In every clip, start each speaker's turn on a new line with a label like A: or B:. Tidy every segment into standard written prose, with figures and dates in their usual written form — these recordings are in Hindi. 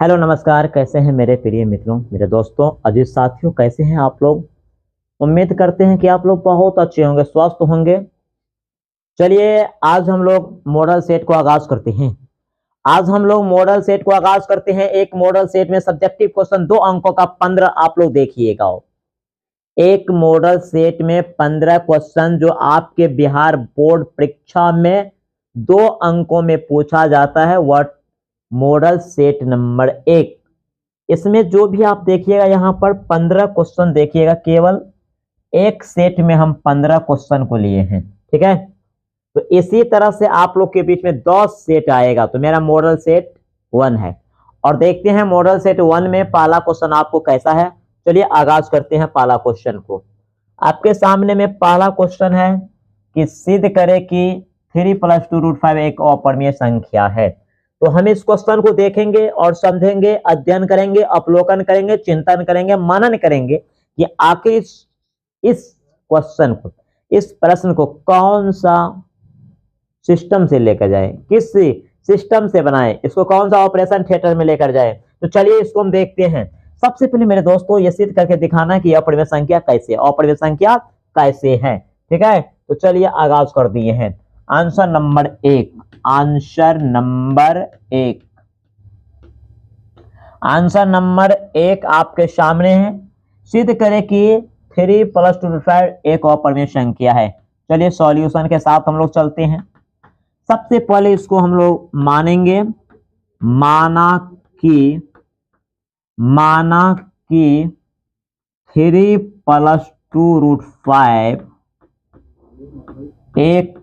A: हेलो नमस्कार, कैसे हैं मेरे प्रिय मित्रों, मेरे दोस्तों, अजीज साथियों, कैसे हैं आप लोग। उम्मीद करते हैं कि आप लोग बहुत अच्छे होंगे, स्वस्थ होंगे। चलिए आज हम लोग मॉडल सेट को आगाज करते हैं। एक मॉडल सेट में सब्जेक्टिव क्वेश्चन 2 अंकों का 15 आप लोग देखिएगा। एक मॉडल सेट में 15 क्वेश्चन जो आपके बिहार बोर्ड परीक्षा में 2 अंकों में पूछा जाता है। वह मॉडल सेट नंबर 1। इसमें जो भी आप देखिएगा यहाँ पर 15 क्वेश्चन देखिएगा। केवल एक सेट में हम 15 क्वेश्चन को लिए हैं, ठीक है। तो इसी तरह से आप लोग के बीच में 10 सेट आएगा। तो मेरा मॉडल सेट 1 है और देखते हैं मॉडल सेट 1 में पहला क्वेश्चन आपको कैसा है। चलिए आगाज करते हैं पहला क्वेश्चन को। आपके सामने में पहला क्वेश्चन है कि सिद्ध करे कि 3 + 2√5 एक अपरिमेय संख्या है। तो हम इस क्वेश्चन को देखेंगे और समझेंगे, अध्ययन करेंगे, अवलोकन करेंगे, चिंतन करेंगे, मनन करेंगे कि आखिर इस क्वेश्चन को, इस प्रश्न को कौन सा सिस्टम से लेकर जाए, किस सिस्टम से बनाए, इसको कौन सा ऑपरेशन थिएटर में लेकर जाए। तो चलिए इसको हम देखते हैं। सबसे पहले मेरे दोस्तों ये सिद्ध करके दिखाना कि अपरिमेय संख्या कैसे है, ठीक है। तो चलिए आगाज कर दिए हैं। आंसर नंबर 1 आपके सामने है। सिद्ध करें कि 3 + 2√5 एक अपरिमेय संख्या है। चलिए सॉल्यूशन के साथ हम लोग चलते हैं। सबसे पहले इसको हम लोग मानेंगे, माना कि 3 + 2√5 एक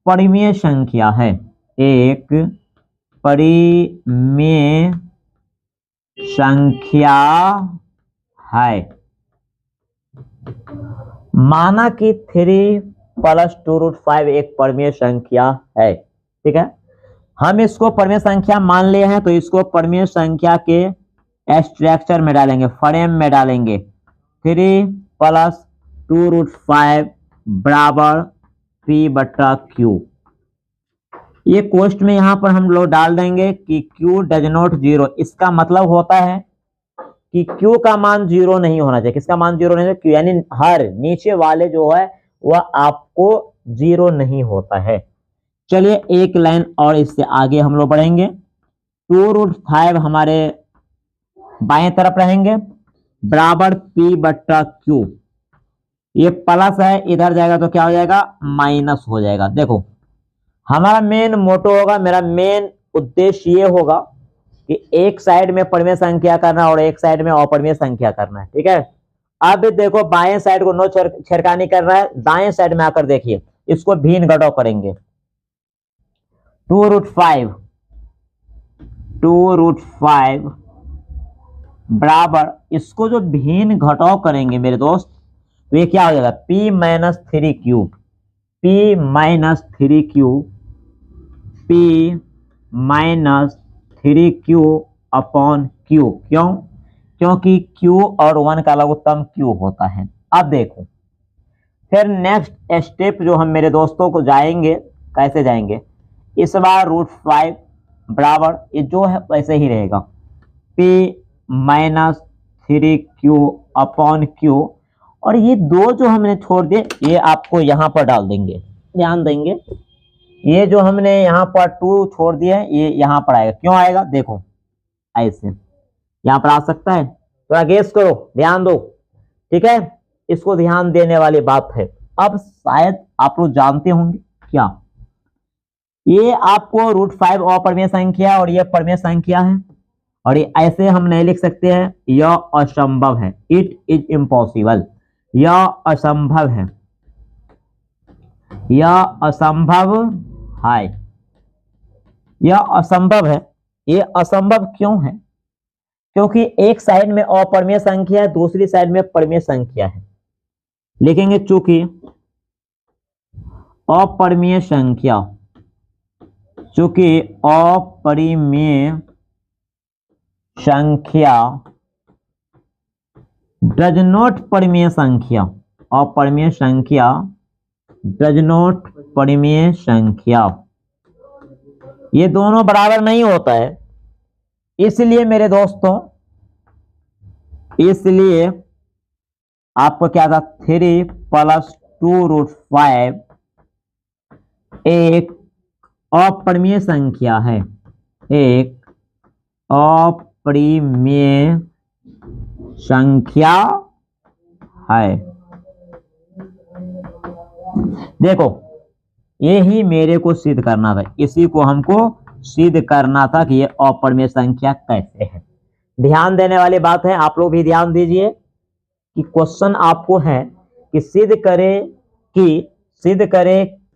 A: परिमेय संख्या है, एक परिमेय संख्या है। माना कि 3 + 2√5 एक परिमेय संख्या है, ठीक है। हम इसको परिमेय संख्या मान लिए हैं तो इसको परिमेय संख्या के स्ट्रक्चर में डालेंगे, फ्रेम में डालेंगे। 3 + 2√5 बराबर P/Q। ये कोष्ट में यहां पर हम लोग डाल देंगे कि Q डज नॉट 0। इसका मतलब होता है कि Q का मान 0 नहीं होना चाहिए। किसका मान 0 नहीं होना चाहिए? यानी हर नीचे वाले जो है वह आपको 0 नहीं होता है। चलिए एक लाइन और इससे आगे हम लोग बढ़ेंगे। 2√5 हमारे बाएं तरफ रहेंगे बराबर P/Q। ये प्लस है, इधर जाएगा तो क्या हो जाएगा? माइनस हो जाएगा। देखो हमारा मेन मोटो होगा, मेरा मेन उद्देश्य ये होगा कि एक साइड में परिमेय संख्या करना और एक साइड में अपरिमेय संख्या करना है, ठीक है। अब देखो बाएं साइड को नो छेड़खानी कर रहा है, दाएं साइड में आकर देखिए इसको भिन्न घटाव करेंगे। 2√5 बराबर, इसको जो भिन्न घटाव करेंगे मेरे दोस्त तो ये क्या हो जाएगा? P - 3Q, P - 3Q upon Q। क्यों? क्योंकि Q और 1 का लघुत्तम Q होता है। अब देखो फिर नेक्स्ट स्टेप जो हम मेरे दोस्तों को जाएंगे, कैसे जाएंगे? इस बार √5 बराबर ये जो है वैसे ही रहेगा, P - 3Q अपॉन Q। और ये दो जो हमने छोड़ दिए ये आपको यहां पर डाल देंगे। ध्यान देंगे, ये जो हमने यहां पर 2 छोड़ दिए ये यहां पर आएगा। क्यों आएगा? देखो ऐसे यहां पर आ सकता है, थोड़ा गेस करो, ध्यान दो, ठीक है। इसको ध्यान देने वाली बात है। अब शायद आप लोग जानते होंगे क्या, ये आपको √5 अपरिमेय संख्या और ये परिमेय संख्या है और ये ऐसे हम नहीं लिख सकते हैं, यह असंभव है। इट इज इम्पॉसिबल, यह असंभव है, यह असंभव है, यह असंभव है। ये असंभव क्यों है? क्योंकि एक साइड में अपरिमेय संख्या है, दूसरी साइड में परिमेय संख्या है। लिखेंगे चूंकि अपरिमेय संख्या, चूंकि अपरिमेय संख्या डज नॉट परिमेय संख्या, अपरिमेय संख्या डज नॉट परिमेय संख्या, ये दोनों बराबर नहीं होता है। इसलिए मेरे दोस्तों, इसलिए आपको क्या था, 3 + 2√5 एक अपरिमेय संख्या है, एक अपरिमेय संख्या है। देखो, यही मेरे को सिद्ध करना था, इसी को हमको सिद्ध करना था कि ये अपरिमेय संख्या कैसे है। ध्यान देने वाली बात है, आप लोग भी ध्यान दीजिए कि क्वेश्चन आपको है कि सिद्ध करे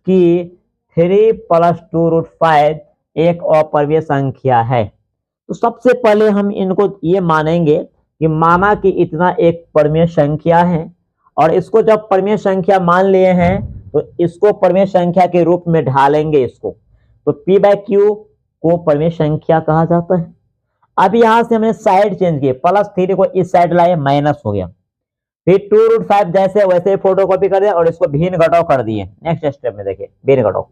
A: कि 3 + 2√5 एक अपरिमेय संख्या है। तो सबसे पहले हम इनको ये मानेंगे कि माना कि इतना एक परिमेय संख्या है, और इसको जब परिमेय संख्या मान लिए हैं तो इसको परिमेय संख्या के रूप में ढालेंगे इसको, तो p/q को परिमेय संख्या कहा जाता है। अब यहां से हमने साइड चेंज किए, +3 को इस साइड लाए, माइनस हो गया, फिर 2√5 जैसे वैसे फोटोकॉपी कर दिया और इसको भिन्न घटाव कर दिए। नेक्स्ट स्टेप में देखिए भिन्न घटाव,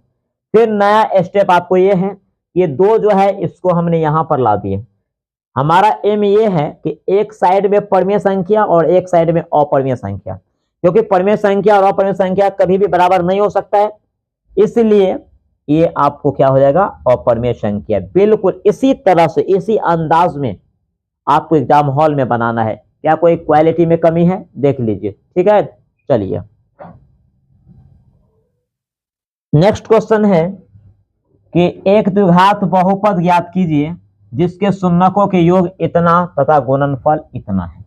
A: फिर नया स्टेप आपको ये है, ये 2 जो है इसको हमने यहां पर ला दिए। हमारा एम ये है कि एक साइड में परिमेय संख्या और एक साइड में अपरिमेय संख्या, क्योंकि परिमेय संख्या और अपरिमेय संख्या कभी भी बराबर नहीं हो सकता है, इसलिए ये आपको क्या हो जाएगा, अपरिमेय संख्या। बिल्कुल इसी तरह से, इसी अंदाज में आपको एग्जाम हॉल में बनाना है। क्या कोई क्वालिटी में कमी है, देख लीजिए, ठीक है। चलिए नेक्स्ट क्वेश्चन है कि एक द्विघात बहुपद ज्ञात कीजिए जिसके शून्यकों के योग इतना तथा गुणनफल इतना है।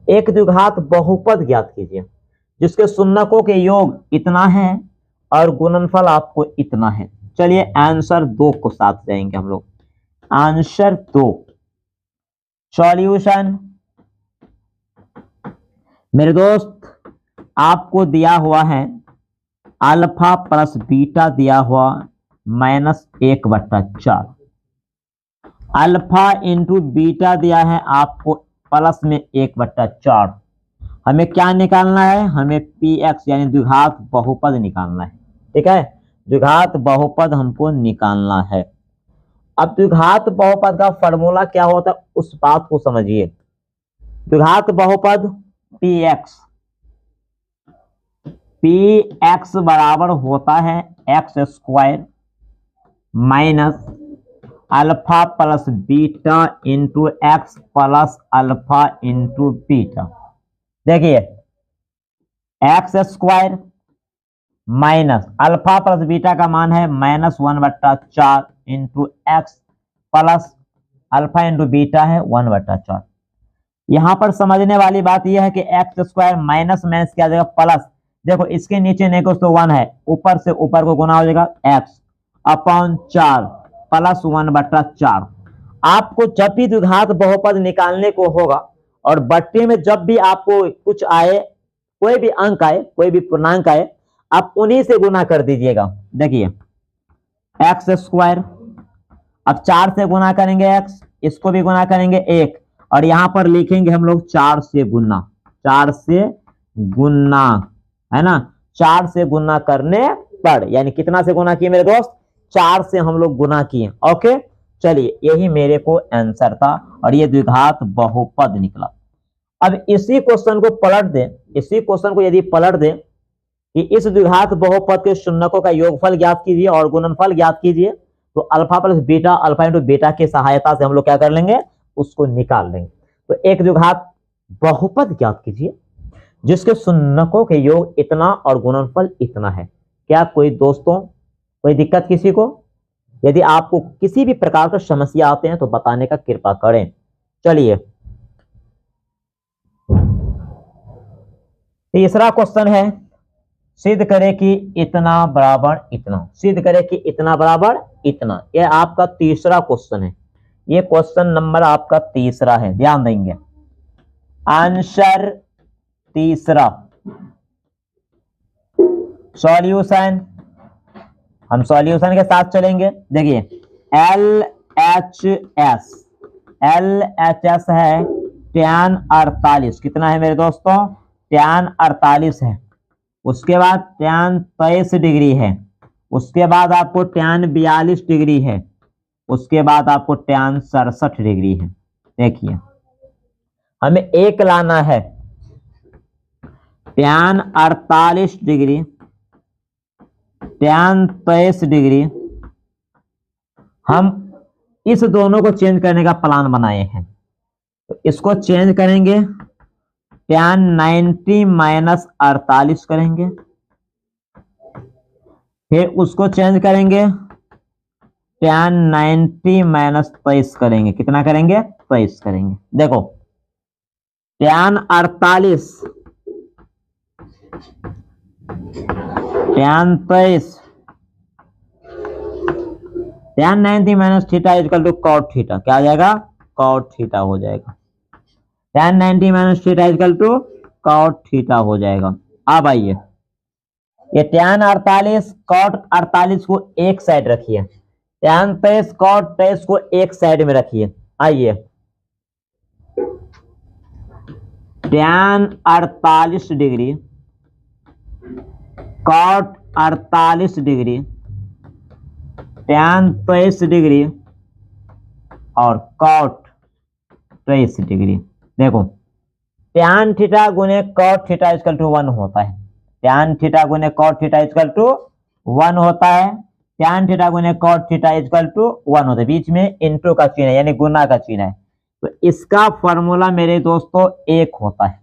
A: एक द्विघात बहुपद ज्ञात कीजिए जिसके शून्यकों के योग इतना है और गुणनफल आपको इतना है। चलिए आंसर 2 को साथ जाएंगे हम लोग। आंसर 2 सॉल्यूशन मेरे दोस्त आपको दिया हुआ है अल्फा प्लस बीटा दिया हुआ -1/4, अल्फा इंटू बीटा दिया है आपको प्लस में 1/4। हमें क्या निकालना है, हमें px यानी द्विघात बहुपद निकालना है, ठीक है। द्विघात बहुपद हमको निकालना है। अब द्विघात बहुपद का फॉर्मूला क्या होता है उस बात को समझिए। द्विघात बहुपद px बराबर होता है x² minus alpha plus beta into x plus alpha into beta. देखिए x² minus alpha plus beta का मान है -1/4 into x plus alpha into beta है 1/4। यहां पर समझने वाली बात यह है कि x² माइनस माइनस क्या जाएगा प्लस। देखो इसके नीचे नहीं कुछ तो 1 है, ऊपर से ऊपर को गुना हो जाएगा x/4 प्लस 1/4। आपको जब भी द्विघात बहुपद निकालने को होगा और बट्टे में जब भी आपको कुछ आए, कोई भी अंक आए, कोई भी पूर्णांक आए, आप उन्हीं से गुना कर दीजिएगा। देखिए x², अब 4 से गुना करेंगे x, इसको भी गुना करेंगे 1, और यहां पर लिखेंगे हम लोग 4 से गुना, 4 से गुना, है ना। 4 से गुना करने पर, यानी कितना से गुना किए मेरे दोस्त, 4 से हम लोग गुना किए। ओके चलिए यही मेरे को आंसर था और ये द्विघात बहुपद निकला। अब इसी क्वेश्चन को पलट दें, इसी क्वेश्चन को यदि पलट दें कि इस द्विघात बहुपद के शून्यकों का योगफल ज्ञात कीजिए और गुणनफल ज्ञात कीजिए, तो alpha plus beta, alpha into beta की सहायता से हम लोग क्या कर लेंगे, उसको निकाल लेंगे। तो एक द्विघात बहुपद ज्ञात कीजिए जिसके शून्यकों के योग इतना और गुणनफल इतना है। क्या कोई दोस्तों कोई दिक्कत किसी को? यदि आपको किसी भी प्रकार का समस्या आते हैं तो बताने का कृपा करें। चलिए तीसरा क्वेश्चन है, सिद्ध करें कि इतना बराबर इतना, सिद्ध करें कि इतना बराबर इतना। यह आपका तीसरा क्वेश्चन है, ये क्वेश्चन नंबर आपका तीसरा है, ध्यान देंगे। आंसर तीसरा सॉल्यूशन, हम सॉल्यूशन के साथ चलेंगे। देखिए LHS है tan 48, कितना है मेरे दोस्तों, tan 48 है। उसके बाद tan 23 डिग्री है, उसके बाद आपको tan 42 डिग्री है, उसके बाद आपको tan 67 डिग्री है। देखिए हमें एक लाना है, tan 48 डिग्री, tan 23 डिग्री। हम इस दोनों को चेंज करने का प्लान बनाए हैं, तो इसको चेंज करेंगे, tan 90 माइनस 48 करेंगे, फिर उसको चेंज करेंगे, tan 90 माइनस 23 करेंगे। कितना करेंगे? 23 करेंगे। देखो tan 48, tan 23, tan 90 minus theta equal to cot theta. क्या आ जाएगा? कॉट थीटा हो जाएगा। tan 90 minus theta equal to cot theta हो जाएगा। अब आइए, ये tan 48 कॉट 48 को एक साइड रखिए, tan 23 कॉट 23 को एक साइड में रखिए। आइए, tan 48 degree cot 48 degree, tan 23 degree और कॉट 23 डिग्री। देखो tan थीटा गुने कॉट थीटा इक्वल टू 1 होता है, tan थीटा गुने कॉट थीटा इक्वल टू 1 होता है, tan थीटा गुने कॉट थीटा इक्वल टू 1 होता है। बीच में इंटू का चिन्ह है, यानी गुना का चिन्ह है। तो इसका फॉर्मूला मेरे दोस्तों 1 होता है,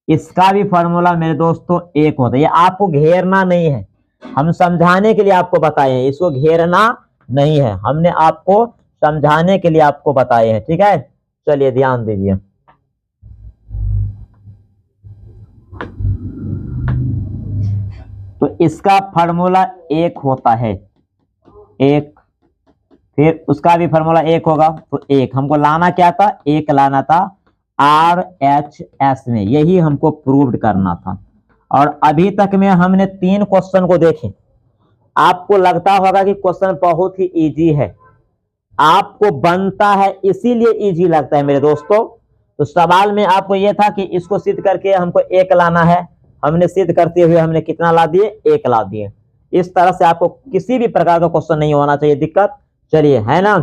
A: इसका भी फॉर्मूला मेरे दोस्तों 1 होता है। ये आपको घेरना नहीं है, हम समझाने के लिए आपको बताए हैं, इसको घेरना नहीं है, हमने आपको समझाने के लिए आपको बताए हैं। ठीक है, चलिए ध्यान दीजिए। तो इसका फॉर्मूला 1 होता है, 1, फिर उसका भी फॉर्मूला 1 होगा। तो 1 हमको लाना क्या था? 1 लाना था RHS में, यही हमको प्रूव्ड करना था। और अभी तक में हमने 3 क्वेश्चन को देखे। आपको लगता होगा कि क्वेश्चन बहुत ही इजी है, आपको बनता है इसीलिए इजी लगता है मेरे दोस्तों। तो सवाल में आपको यह था कि इसको सिद्ध करके हमको 1 लाना है, हमने सिद्ध करते हुए हमने कितना ला दिए? 1 ला दिए। इस तरह से आपको किसी भी प्रकार का क्वेश्चन नहीं होना चाहिए दिक्कत। चलिए, है ना,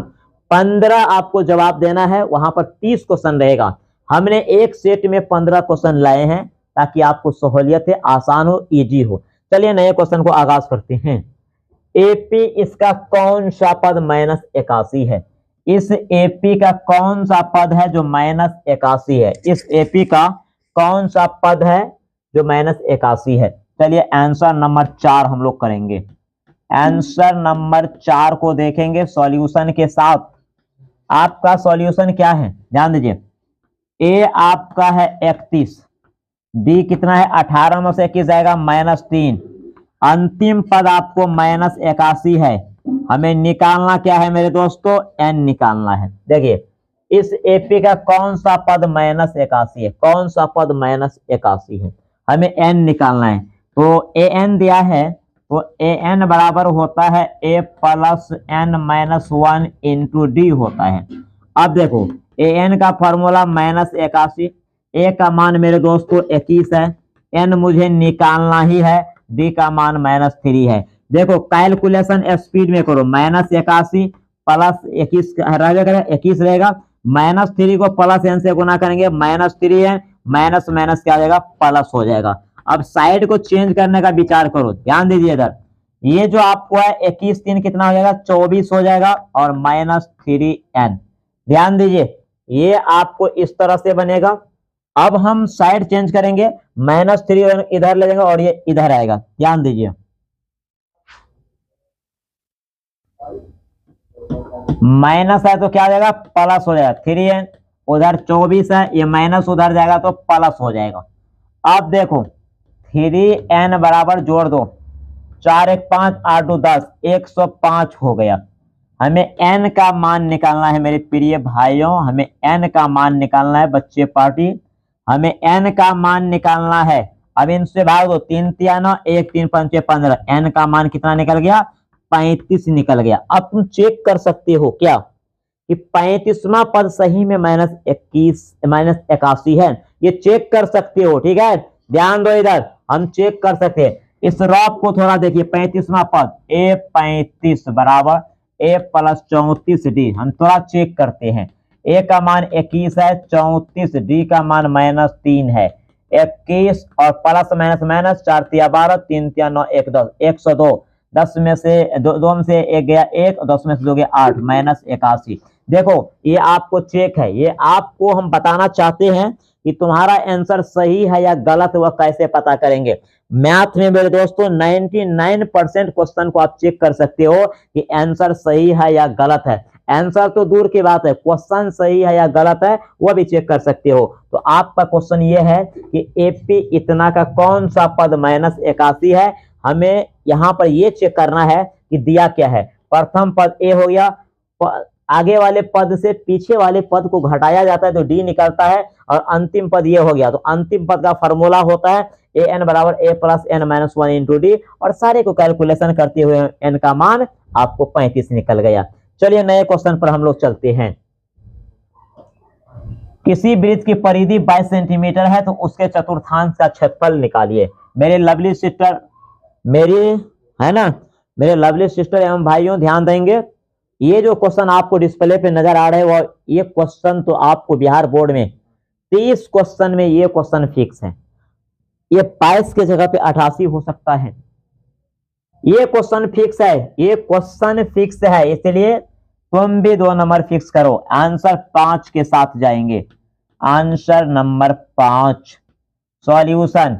A: 15 आपको जवाब देना है, वहां पर 30 क्वेश्चन रहेगा। हमने एक सेट में 15 क्वेश्चन लाए हैं ताकि आपको सहूलियत है, आसान हो, इजी हो। चलिए नए क्वेश्चन को आगाज करते हैं। एपी इसका कौन सा पद -81 है? इस एपी का कौन सा पद है जो -81 है? इस एपी का कौन सा पद है जो -81 है? चलिए आंसर नंबर 4 हम लोग करेंगे। आंसर नंबर 4 को देखेंगे सॉल्यूशन के साथ। आपका सॉल्यूशन क्या है? ध्यान दीजिए, ए आपका है 31, बी कितना है? 18 में से 21 जाएगा -3, अंतिम पद आपको -81 है। हमें निकालना क्या है मेरे दोस्तों? n निकालना है। देखिए इस एपी का कौन सा पद -81 है? कौन सा पद -81 है? हमें n निकालना है। तो an दिया है, तो an बराबर होता है a plus n-1 into D होता है। अब देखो an का फॉर्मूला -81, a का मान मेरे दोस्तों 21 है, n मुझे निकालना ही है, d का मान -3 है। देखो कैलकुलेशन स्पीड में करो, -81 प्लस 21 रहेगा, 21 रहेगा, -3 को प्लस n से गुना करेंगे, -3 है, माइनस माइनस क्या हो जाएगा? प्लस हो जाएगा। अब साइड को चेंज करने का विचार करो, ध्यान दीजिए इधर, ये जो आपको है 21 3 कितना हो जाएगा? 24 हो जाएगा और -3n। ध्यान दीजिए ये आपको इस तरह से बनेगा। अब हम साइड चेंज करेंगे, -3 इधर ले जाएंगे और ये इधर आएगा। ध्यान दीजिए, माइनस है तो क्या हो जाएगा? प्लस हो जाएगा। 3n उधर 24 है, ये माइनस उधर जाएगा तो प्लस हो जाएगा। अब देखो 3n बराबर जोड़ दो, 4 1 5 8 2 10, 105 हो गया। हमें n का मान निकालना है मेरे प्रिय भाइयों, हमें n का मान निकालना है बच्चे पार्टी, हमें n का मान निकालना है। अब इनसे भाग दो, 3 3 9 1 3 5 15, n का मान कितना निकल गया? 35 निकल गया। अब तुम चेक कर सकते हो क्या कि 35वां पद सही में -81 है, ये चेक कर सकते हो। ठीक है, ध्यान दो इधर, हम चेक कर सकते हैं। इस रॉप को थोड़ा देखिए, 35वां पद A35 बराबर a प्लस 34d। हम थोड़ा चेक करते हैं। a का मान 21 है, 34, d का मान -3 है। 21 और प्लस माइनस माइनस, 4 तिया 12, 3 तिया 9, 1 10, 102। 10 में से 2 में से 1 गया 1, 10 में से 2 गया 8, -81। देखो ये आपको चेक है, ये आपको हम बताना चाहते हैं कि तुम्हारा आंसर सही है या गलत, वह कैसे पता करेंगे। मैथ में मेरे दोस्तों 99% क्वेश्चन को आप चेक कर सकते हो कि आंसर सही है या गलत है। आंसर तो दूर की बात है, क्वेश्चन सही है या गलत है वह भी चेक कर सकते हो। तो आपका क्वेश्चन ये है कि एपी इतना का कौन सा पद -81 है। हमें यहाँ पर ये चेक करना है कि दिया क्या है। प्रथम पद ए हो गया, आगे वाले पद से पीछे वाले पद को घटाया जाता है तो डी निकलता है, और अंतिम पद ये हो गया। तो अंतिम पद का फॉर्मूला होता है ए एन बराबर A plus N minus 1 into D, और सारे को कैलकुलेशन करते हुए एन का मान आपको 35 निकल गया। चलिए नए क्वेश्चन पर हम लोग चलते हैं। किसी वृत्त की परिधि 22 सेंटीमीटर है तो उसके चतुर्थांश का क्षेत्रफल निकालिए। मेरे लवली सिस्टर, मेरे लवली सिस्टर एवं भाइयों ध्यान देंगे। ये जो क्वेश्चन आपको डिस्प्ले पे नजर आ रहे हैं वो ये क्वेश्चन तो आपको बिहार बोर्ड में 30 क्वेश्चन में ये क्वेश्चन फिक्स है। ये 22 के जगह पे 88 हो सकता है। ये क्वेश्चन फिक्स है, ये क्वेश्चन फिक्स है, इसलिए तुम भी 2 नंबर फिक्स करो। आंसर 5 के साथ जाएंगे। Answer number 5 solution.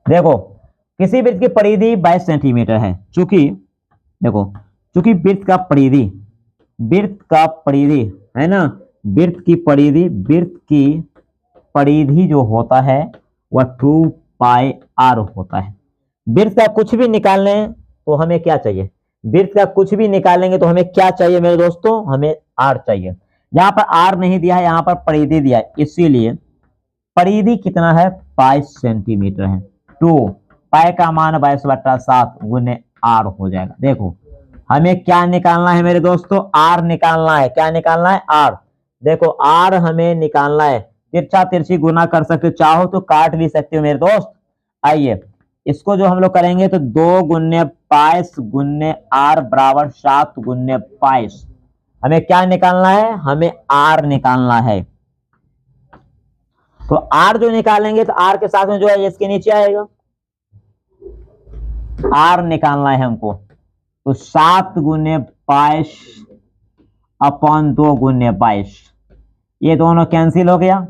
A: देखो किसी वृत्त की परिधि 22 सेंटीमीटर है। चूंकि वृत्त का परिधि है ना, वृत्त की परिधि जो होता है वह 2πr होता है। वृत्त का कुछ भी निकालने तो हमें क्या चाहिए, वृत्त का कुछ भी निकालेंगे तो हमें क्या चाहिए मेरे दोस्तों, हमें r चाहिए। यहाँ पर r नहीं दिया है, यहाँ पर परिधि दिया है, इसीलिए परिधि कितना है 22 सेंटीमीटर है। 2 पाई का मान 22/7 गुने r हो जाएगा। देखो हमें क्या निकालना है मेरे दोस्तों, r निकालना है। क्या निकालना है, r। देखो r हमें निकालना है। तिरछा तिरछी गुना कर सकते हो, चाहो तो काट भी सकते हो मेरे दोस्त। आइए इसको जो हम लोग करेंगे तो 2 गुने 22 गुने r बराबर 7 गुने 22। हमें क्या निकालना है, हमें r निकालना है। तो r जो निकालेंगे तो r के साथ में जो है इसके नीचे आएगा, r निकालना है हमको। तो 7 गुने 22 अपॉन 2 गुने 22, ये दोनों कैंसिल हो गया।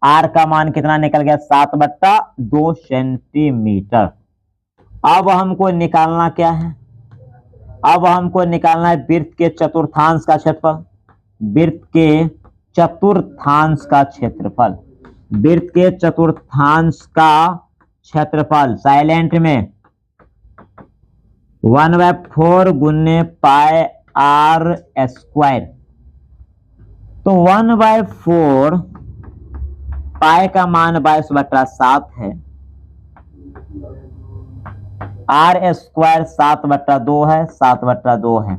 A: r का मान कितना निकल गया 7/2 सेंटीमीटर। अब हमको वृत्त के चतुर्थांश का क्षेत्रफल। वृत्त के चतुर्थांश का क्षेत्रफल साइलेंट में 1/4 गुने पाई r स्क्वायर। तो 1/4 पाई का मान 22/7 है, r स्क्वायर 7/2 है, 7/2 है।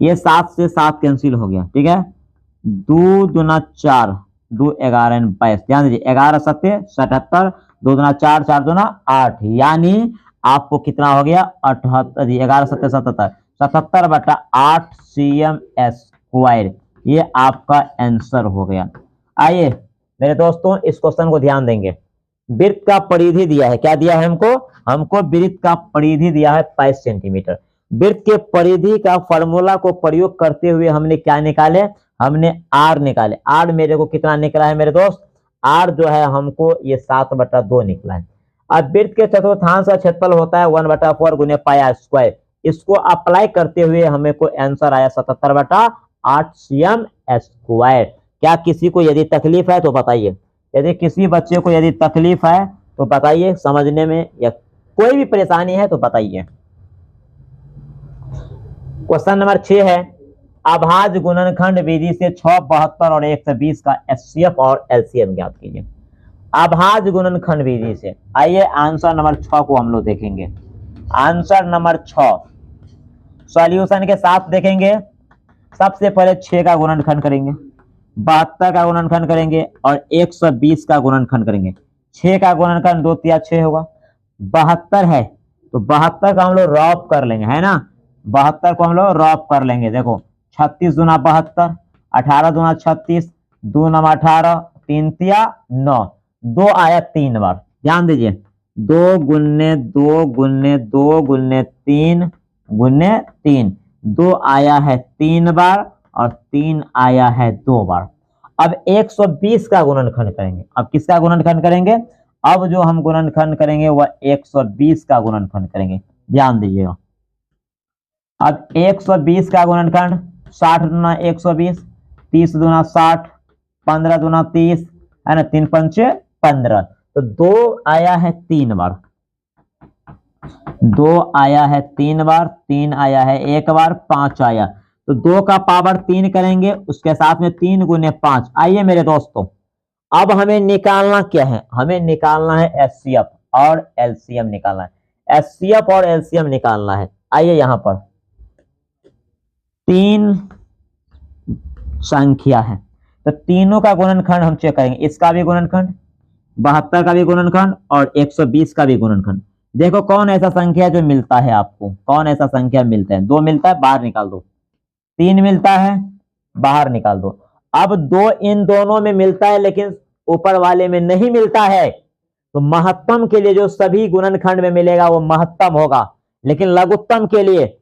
A: ये 7 से 7 कैंसिल हो गया, ठीक है। 2 दूना 4, 2 11 22, ध्यान दीजिए 11 7 77, 2 दूना 4, 4 दूना 8, यानी आपको कितना हो गया 78, 11 7 77, 77/8 cm स्क्वायर। ये आपका आंसर हो गया। आइए मेरे दोस्तों इस क्वेश्चन को ध्यान देंगे। वृत्त का परिधि दिया है, क्या दिया है हमको वृत्त का परिधि दिया है 22 सेंटीमीटर। वृत्त के परिधि का फॉर्मूला को प्रयोग करते हुए हमने क्या निकाले, हमने r निकाले। r मेरे को कितना निकला है मेरे दोस्त, r जो है हमको ये 7/2 निकला है। अब वृत्त के चतुर्थांश का क्षेत्रफल होता है 1/4 गुने पाई r स्क्वायर। इसको अप्लाई करते हुए हमें को आंसर आया 77/8 cm स्क्वायर। क्या किसी को यदि तकलीफ है तो बताइए, यदि किसी बच्चे को यदि तकलीफ है तो बताइए, समझने में या कोई भी परेशानी है तो बताइए। क्वेश्चन नंबर 6 है, अभाज्य गुणनखंड विधि से 6, 72 और 120 का एचसीएफ और एलसीएम ज्ञात कीजिए। अभाज्य गुणनखंड विधि से, आइए आंसर नंबर 6 को हम लोग देखेंगे। आंसर नंबर 6 सॉल्यूशन के साथ देखेंगे। सबसे पहले 6 का गुणनखंड करेंगे, 72 का गुणनखंड करेंगे और 120 का गुणनखंड करेंगे। 6 का गुणनखंड 2 तिया 6 होगा, 72 है तो 72 का हम लोग रॉप कर लेंगे, है ना। 72 को हम लोग रॉप कर लेंगे। देखो 36 दूना 72, 18 दूना 36, 2 नम 18, 3 तिया 9, 2 आया 3 बार। ध्यान दीजिए 2 गुन्ने 2 गुन्ने 2 गुन्ने 3 गुन्ने 3, 2 आया है 3 बार और 3 आया है 2 बार। अब 120 का गुणनखंड करेंगे। अब किसका गुणनखंड करेंगे? अब जो हम गुणनखंड करेंगे वह 120 का गुणनखंड करेंगे। ध्यान दीजिएगा। अब 120 का गुणनखंड 60 दूना 120, 30 दूना 60, 15 दूना 30, है ना, 3 पंचे 15, तो 2 आया है 3 बार, 2 आया है 3 बार, 3 आया है 1 बार, 5 आया, तो 2 का पावर 3 करेंगे, उसके साथ में 3 गुने 5। आइए मेरे दोस्तों, अब हमें निकालना क्या है? हमें निकालना है एचसीएफ और एलसीएम निकालना है। एचसीएफ और एलसीएम निकालना है। आइए यहां पर 3 संख्या है, तो तीनों का गुणनखंड हम चेक करेंगे। इसका भी गुणनखंड, 72 का भी गुणनखंड और 120 का भी गुणनखंड। देखो कौन ऐसा संख्या जो मिलता है आपको, कौन ऐसा संख्या मिलता है? 2 मिलता है, बाहर निकाल दो। 3 मिलता है, बाहर निकाल दो। अब 2 इन दोनों में मिलता है लेकिन ऊपर वाले में नहीं मिलता है, तो महत्तम के लिए जो सभी गुणनखंड में मिलेगा वो महत्तम होगा, लेकिन लघुत्तम के लिए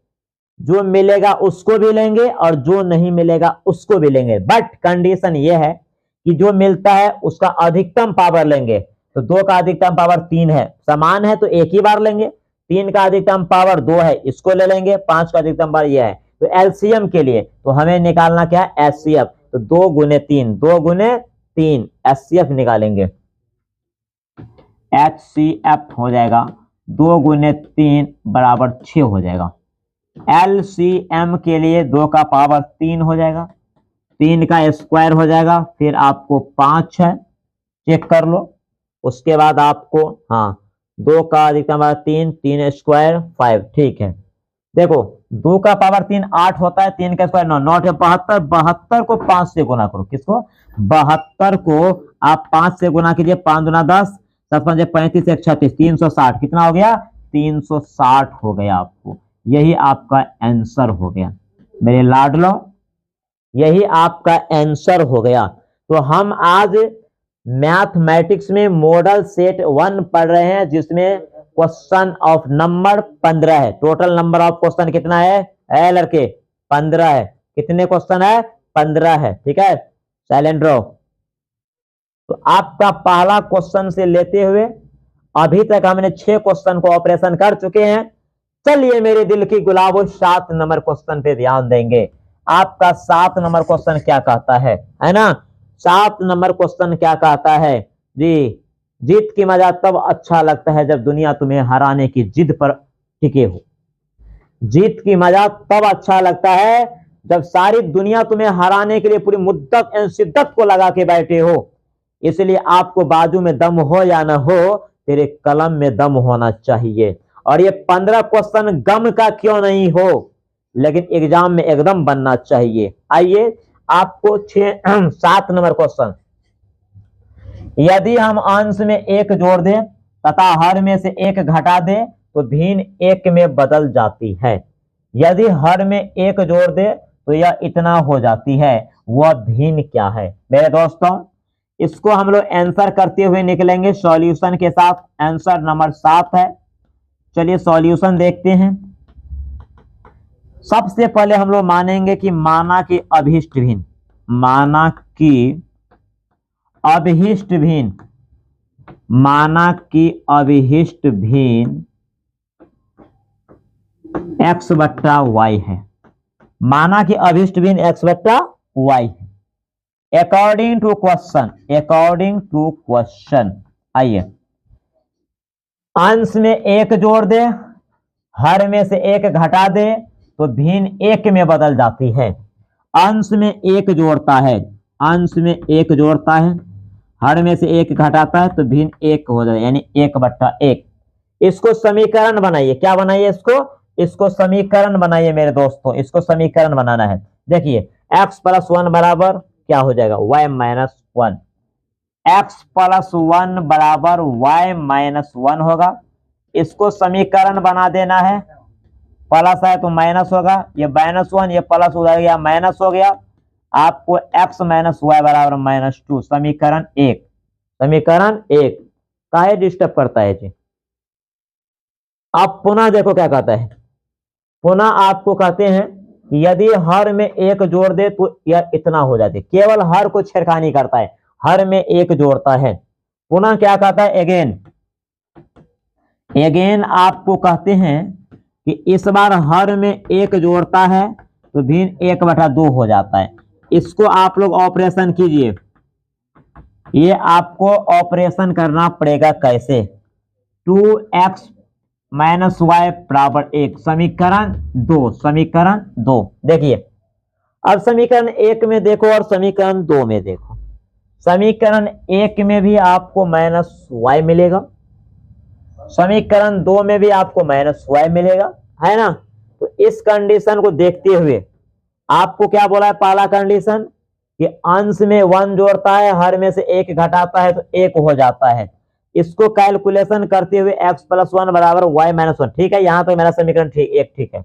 A: जो मिलेगा उसको भी लेंगे और जो नहीं मिलेगा उसको भी लेंगे। बट कंडीशन ये है कि जो मिलता है उसका अधिकतम पावर लेंगे। तो 2 का अधिकतम पावर 3 है, समान है तो एक ही बार लेंगे। 3 का अधिकतम पावर 2 है, इसको ले लेंगे। 5 का अधिकतम पावर यह है। तो एलसीएम के लिए तो हमें निकालना क्या है? एचसीएफ। तो 2 गुने 3, 2 गुने 3 एचसीएफ निकालेंगे। एचसीएफ हो जाएगा 2 गुने 3 बराबर 6 हो जाएगा। एलसीएम के लिए 2 का पावर 3 हो जाएगा, 3 का स्क्वायर हो जाएगा, फिर आपको 5 है, चेक कर लो। उसके बाद आपको 2 का अधिकतम पावर 3, 3 स्क्वायर 5, ठीक है। देखो 2 का पावर 3 8 होता है, 3 का स्क्वायर 9, 9 72, 72 को 5 से गुना करो। किसको? 72 को आप 5 से गुना कीजिए। 5 दूना 10, 7 5 35, 1 36, 360। कितना हो गया? 360 हो गया आपको। यही आपका आंसर हो गया मेरे लाडलो, यही आपका आंसर हो गया। तो हम आज मैथमेटिक्स में मॉडल सेट 1 पढ़ रहे हैं, जिसमें क्वेश्चन ऑफ नंबर 15 है। टोटल नंबर ऑफ क्वेश्चन कितना है लड़के? 15 है। कितने क्वेश्चन है? 15 है, ठीक है। साइलेंट रहो। तो आपका पहला क्वेश्चन से लेते हुए अभी तक हमने 6 क्वेश्चन को ऑपरेशन कर चुके हैं। चलिए मेरे दिल की गुलाबो 7 नंबर क्वेश्चन पे ध्यान देंगे। आपका 7 नंबर क्वेश्चन क्या कहता है ना? 7 नंबर क्वेश्चन क्या कहता है जी? जीत की मजा तब अच्छा लगता है जब दुनिया तुम्हें हराने की जिद पर टिके हो। जीत की मजा तब अच्छा लगता है जब सारी दुनिया तुम्हें हराने के लिए पूरी मुद्दत शिद्दत को लगा के बैठे हो। इसलिए आपको बाजू में दम हो या ना हो, तेरे कलम में दम होना चाहिए। और ये 15 क्वेश्चन गम का क्यों नहीं हो, लेकिन एग्जाम में एकदम बनना चाहिए। आइए आपको 7 नंबर क्वेश्चन। यदि हम अंश में 1 जोड़ दें तथा हर में से 1 घटा दें तो भिन्न 1 में बदल जाती है। यदि हर में 1 जोड़ दे तो यह इतना हो जाती है, वह भिन्न क्या है? मेरे दोस्तों, इसको हम लोग आंसर करते हुए निकलेंगे सॉल्यूशन के साथ। आंसर नंबर 7 है। चलिए सॉल्यूशन देखते हैं। सबसे पहले हम लोग मानेंगे कि माना कि अभिष्ट भिन्न, माना कि अभिष्ट भिन्न, माना कि अभिष्ट भिन्न x बट्टा वाई है। माना कि अभिष्ट भिन्न x बट्टा वाई है। According to question, according to question, आइए अंश में 1 जोड़ दे, हर में से 1 घटा दे तो भिन्न 1 में बदल जाती है। अंश में 1 जोड़ता है, अंश में 1 जोड़ता है, हर में से 1 घटाता है तो भिन्न 1 हो जाए, यानी 1 बट्टा 1। इसको समीकरण बनाइए। क्या बनाइए? इसको समीकरण बनाइए मेरे दोस्तों। इसको समीकरण बनाना है। देखिए x प्लस 1 बराबर क्या हो जाएगा? y minus 1। x प्लस 1 बराबर y माइनस 1 होगा। इसको समीकरण बना देना है। प्लस है तो माइनस होगा, ये -1, ये प्लस उधर गया माइनस हो गया, आपको x माइनस वाई बराबर -2, समीकरण 1। समीकरण 1 काहे डिस्टर्ब करता है जी। अब पुनः देखो क्या कहता है, पुनः आपको कहते हैं कि यदि हर में एक जोड़ दे तो यह इतना हो जाती है, केवल हर को छेड़खानी करता है, हर में एक जोड़ता है। पुनः क्या कहता है, अगेन आपको कहते हैं कि इस बार हर में एक जोड़ता है तो भिन्न 1/2 हो जाता है। इसको आप लोग ऑपरेशन कीजिए, ये आपको ऑपरेशन करना पड़ेगा कैसे, 2x माइनस वाई बराबर 1, समीकरण 2। समीकरण 2 देखिए, अब समीकरण 1 में देखो और समीकरण 2 में देखो। समीकरण 1 में भी आपको -y मिलेगा, समीकरण 2 में भी आपको -y मिलेगा, है ना। तो इस कंडीशन को देखते हुए आपको क्या बोला है, पहला कंडीशन कि अंश में 1 जोड़ता है, हर में से 1 घटाता है तो 1 हो जाता है। इसको कैलकुलेशन करते हुए x + 1 बराबर y - 1, ठीक है, यहां तक मेरा समीकरण ठीक है।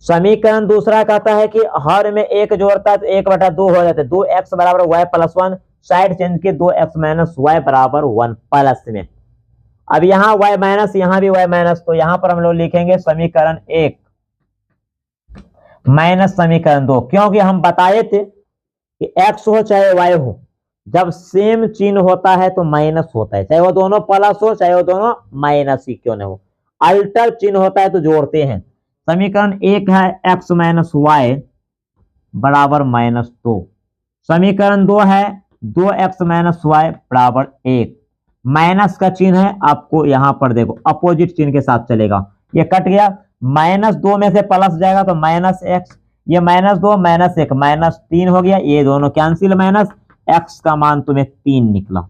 A: समीकरण दूसरा कहता है कि हर में 1 जोड़ता है तो 1/2 हो जाता है, 2x बराबर y + 1, साइड चेंज के 2x - y बराबर 1 प्लस में। अब यहाँ y माइनस, यहाँ भी y माइनस, तो यहाँ पर हम लोग लिखेंगे समीकरण 1 माइनस समीकरण 2, क्योंकि हम बताए थे कि x हो चाहे y हो, जब सेम चिन्ह होता है तो माइनस होता है, चाहे वो दोनों प्लस हो चाहे वो दोनों माइनस ही क्यों न हो, अल्टर चिन्ह होता है तो जोड़ते हैं। समीकरण 1 है x - y बराबर -2, समीकरण 2 है 2x - y बराबर 1, माइनस का चिन्ह है, आपको यहां पर देखो अपोजिट चिन्ह के साथ चलेगा, ये कट गया, -2 में से प्लस जाएगा तो -x, ये -2 -1 -3 हो गया, ये दोनों कैंसिल, माइनस x का मान तुम्हें 3 निकला।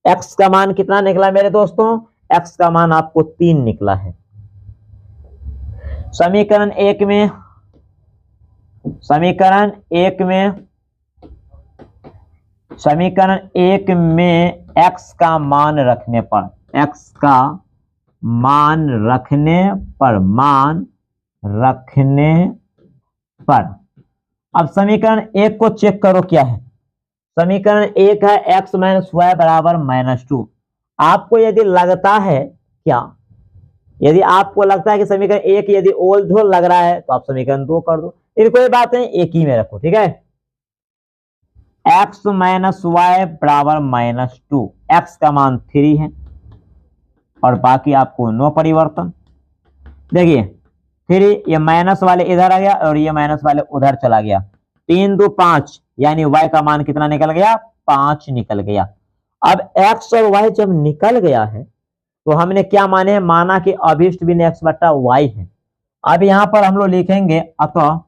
A: x का मान कितना निकला मेरे दोस्तों, x का मान आपको 3 निकला है। समीकरण 1 में x का मान रखने पर अब समीकरण 1 को चेक करो क्या है। समीकरण 1 है x - y बराबर -2। आपको यदि लगता है यदि आपको लगता है कि समीकरण 1 यदि ओल्ड लग रहा है तो आप समीकरण 2 कर दो, लेकिन कोई बात नहीं, एक ही में रखो, ठीक है। x - y बराबर -2, x का मान 3 है और बाकी आपको नो परिवर्तन। देखिए 3, ये माइनस वाले इधर आ गया और ये माइनस वाले उधर चला गया, 3 2 5, यानी y का मान कितना निकल गया, 5 निकल गया। अब x और y जब निकल गया है तो हमने क्या माने, माना कि अभिष्ट भिन्न x/y है। अब यहां पर हम लोग लिखेंगे अतः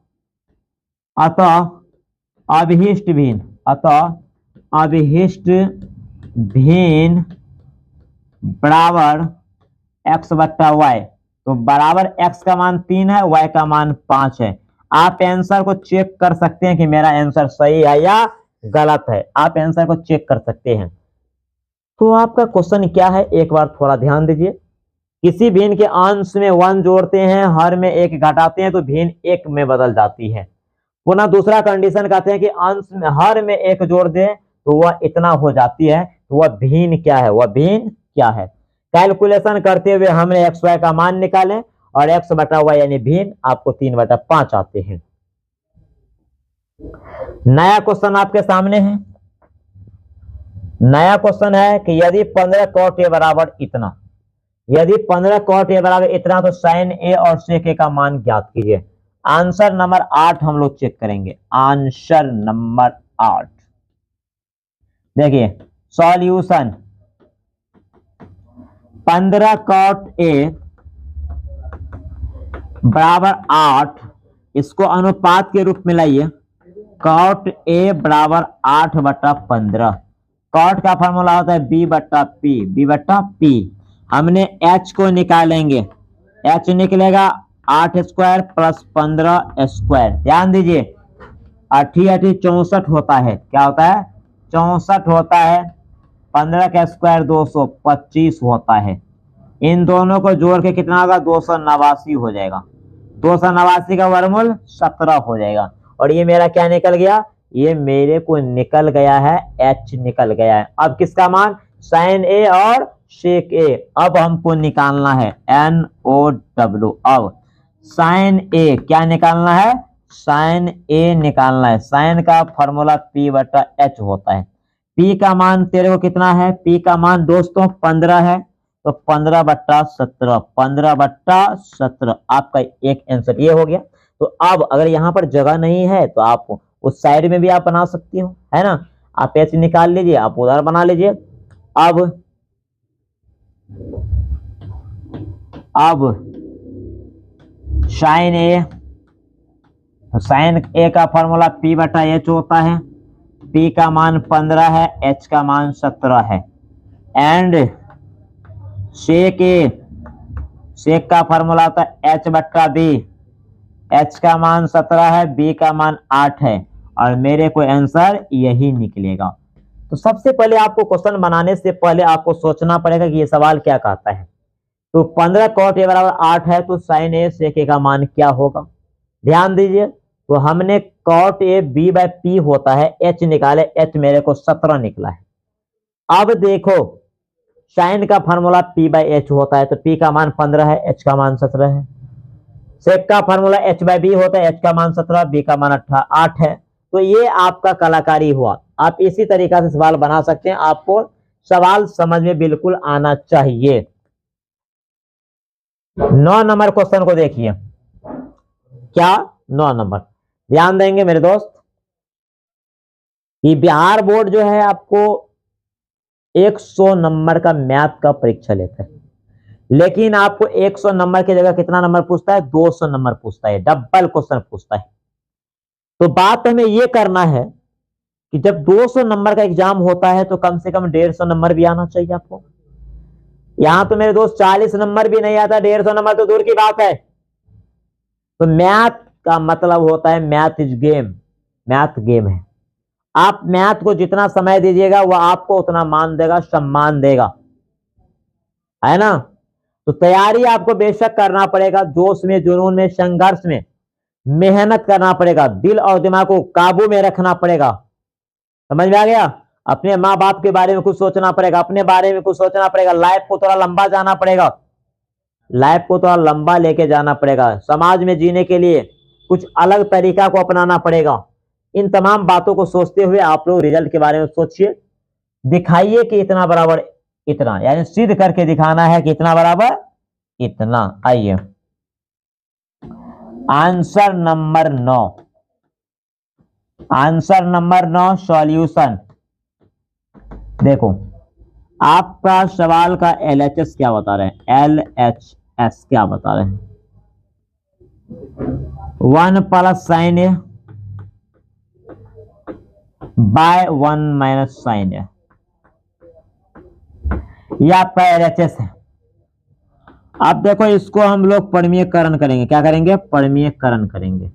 A: अभिष्ट भिन्न बराबर x/y, तो बराबर x का मान 3 है, y का मान 5 है। आप आंसर को चेक कर सकते हैं कि मेरा आंसर सही है या गलत है, आप आंसर को चेक कर सकते हैं। तो आपका क्वेश्चन क्या है, एक बार थोड़ा ध्यान दीजिए। किसी भिन्न के अंश में 1 जोड़ते हैं, हर में 1 घटाते हैं तो भिन्न 1 में बदल जाती है। पुनः दूसरा कंडीशन कहते हैं कि अंश में हर में 1 जोड़ दें तो वह इतना हो जाती है, तो वह भिन्न क्या है, कैलकुलेशन करते हुए हमने x y का मान निकाले और x/y यानी भिन्न आपको 3/5 आते हैं। नया क्वेश्चन आपके सामने है। नया क्वेश्चन है कि यदि 15 cot a बराबर इतना, तो sin a और sec a का मान ज्ञात कीजिए। आंसर नंबर 8 हम लोग चेक करेंगे। आंसर नंबर 8 देखिए, सॉल्यूशन 15 cot a बराबर 8, इसको अनुपात के रूप में लाइए, cot a बराबर 8/15। कॉट का फॉर्मूला होता है b/p। हमने h को निकालेंगे, h निकलेगा 8 स्क्वायर प्लस 15 स्क्वायर। ध्यान दीजिए 8 64 होता है, क्या होता है, 64 होता है। 15 का स्क्वायर 225 होता है। इन दोनों को जोड़ के कितना होगा, 289 हो जाएगा। 289 का वर्गमूल 17 हो जाएगा। और ये मेरा क्या निकल गया, ये मेरे को निकल गया है h निकल गया है। अब किसका मान, साइन ए और सेक ए। अब हमको निकालना है NOW। अब साइन ए क्या निकालना है, साइन ए निकालना है। साइन का फॉर्मूला P/H होता है। P का मान तेरे को कितना है, P का मान दोस्तों 15 है, तो 15/17, 15/17 आपका एक आंसर ये हो गया। तो अब अगर यहाँ पर जगह नहीं है तो आप उस साइड में भी आप बना सकती हो, है ना। आप ऐसे निकाल लीजिए, आप उधर बना लीजिए। अब साइन ए, साइन ए का फॉर्मूला P/H होता है। P का मान 15 है, H का मान 17 है। एंड सेक ए, सेक का फॉर्मूला होता है H/B। H का मान 17 है, B का मान 8 है, और मेरे को आंसर यही निकलेगा। तो सबसे पहले आपको क्वेश्चन बनाने से पहले आपको सोचना पड़ेगा कि ये सवाल क्या कहता है। तो 15 cot A बराबर 8 है, तो साइन ए सेक ए का मान क्या होगा, ध्यान दीजिए। तो हमने cot A B/P होता है, H निकाले, H मेरे को 17 निकला है। अब देखो साइन का फॉर्मूला P/H होता है, तो P का मान 15 है, H का मान 17 है। सेक का फॉर्मूला H/B होता है, H का मान 17, B का मान 8 है। तो ये आपका कलाकारी हुआ। आप इसी तरीका से सवाल बना सकते हैं, आपको सवाल समझ में बिल्कुल आना चाहिए। 9 नंबर क्वेश्चन को देखिए, क्या 9 नंबर, ध्यान देंगे मेरे दोस्त कि बिहार बोर्ड जो है आपको 100 नंबर का मैथ का परीक्षा लेता है, लेकिन आपको 100 नंबर की जगह कितना नंबर पूछता है, 200 नंबर पूछता है, डबल क्वेश्चन पूछता है। तो बात हमें यह करना है कि जब 200 नंबर का एग्जाम होता है तो कम से कम 150 नंबर भी आना चाहिए आपको। यहां तो मेरे दोस्त 40 नंबर भी नहीं आता, 150 नंबर तो दूर की बात है। तो मैथ का मतलब होता है math is game, math game है। आप मैथ को जितना समय दीजिएगा वह आपको उतना मान देगा, सम्मान देगा, है ना। तो तैयारी आपको बेशक करना पड़ेगा, जोश में, जुनून में, संघर्ष में मेहनत करना पड़ेगा, दिल और दिमाग को काबू में रखना पड़ेगा। समझ में आ गया। अपने माँ बाप के बारे में कुछ सोचना पड़ेगा, अपने बारे में कुछ सोचना पड़ेगा, लाइफ को थोड़ा लंबा जाना पड़ेगा, लाइफ को थोड़ा लंबा लेके जाना पड़ेगा। समाज में जीने के लिए कुछ अलग तरीका को अपनाना पड़ेगा। इन तमाम बातों को सोचते हुए आप लोग रिजल्ट के बारे में सोचिए, दिखाइए कि इतना बराबर इतना, यानी सिद्ध करके दिखाना है कि इतना बराबर इतना। आइए answer number 9, answer number 9 solution. देखो आपका सवाल का LHS क्या बता रहे हैं, LHS क्या बता रहे हैं, 1 प्लस साइन ए बाय 1 माइनस साइन ए, यह आपका LHS है। अब देखो इसको हम लोग परिमेयकरण करेंगे, क्या करेंगे, परिमेयकरण करेंगे।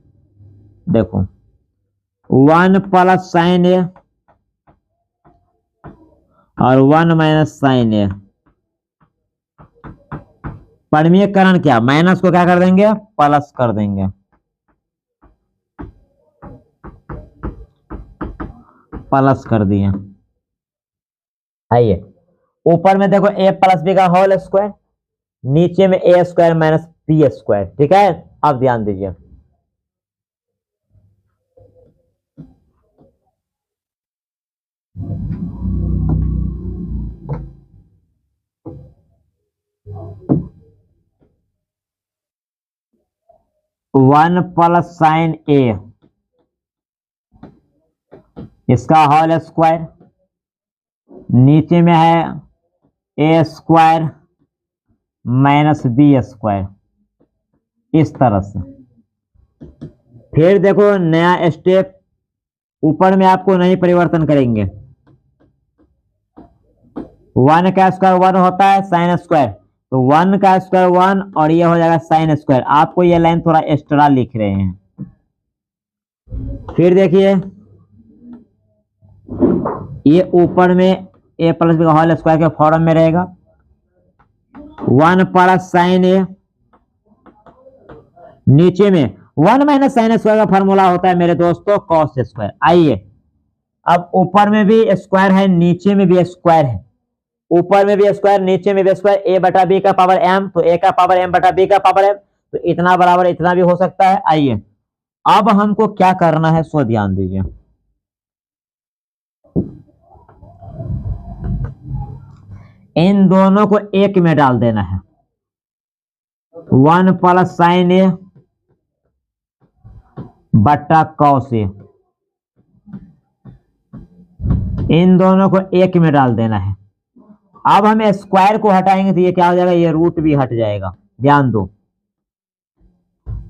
A: देखो 1 प्लस साइन ए और 1 माइनस साइन ए, परिमेयकरण क्या, माइनस को क्या कर देंगे, प्लस कर देंगे, प्लस कर दिए। आइए ऊपर में देखो a प्लस बी का होल स्क्वायर, नीचे में a square minus b square, ठीक है। अब ध्यान दीजिए, वन प्लस साइन ए, इसका होल स्क्वायर, नीचे में है ए स्क्वायर माइनस बी स्क्वायर, इस तरह से। फिर देखो नया स्टेप, ऊपर में आपको नहीं परिवर्तन करेंगे, 1 का स्क्वायर 1 होता है साइन स्क्वायर, तो 1 का स्क्वायर 1 और ये हो जाएगा साइन स्क्वायर। आपको ये लाइन थोड़ा एक्स्ट्रा लिख रहे हैं। फिर देखिए ये ऊपर में a प्लस बी का होल स्क्वायर के फॉर्म में रहेगा, 1 प्लस साइन ए, नीचे में 1 माइनस साइन स्क्वायर का फॉर्मूला होता है मेरे दोस्तों कॉस स्क्वायर। आइए अब ऊपर में भी स्क्वायर है, नीचे में भी स्क्वायर है, ऊपर में भी स्क्वायर नीचे में भी स्क्वायर, ए बटा बी का पावर एम, तो ए का पावर एम बटा बी का पावर एम, तो इतना बराबर इतना भी हो सकता है। आइए अब हमको क्या करना है सो ध्यान दीजिए। इन दोनों को एक में डाल देना है, 1 प्लस साइन ए बटा कॉस ए, इन दोनों को एक में डाल देना है। अब हम स्क्वायर को हटाएंगे तो ये क्या हो जाएगा, ये रूट भी हट जाएगा, ध्यान दो,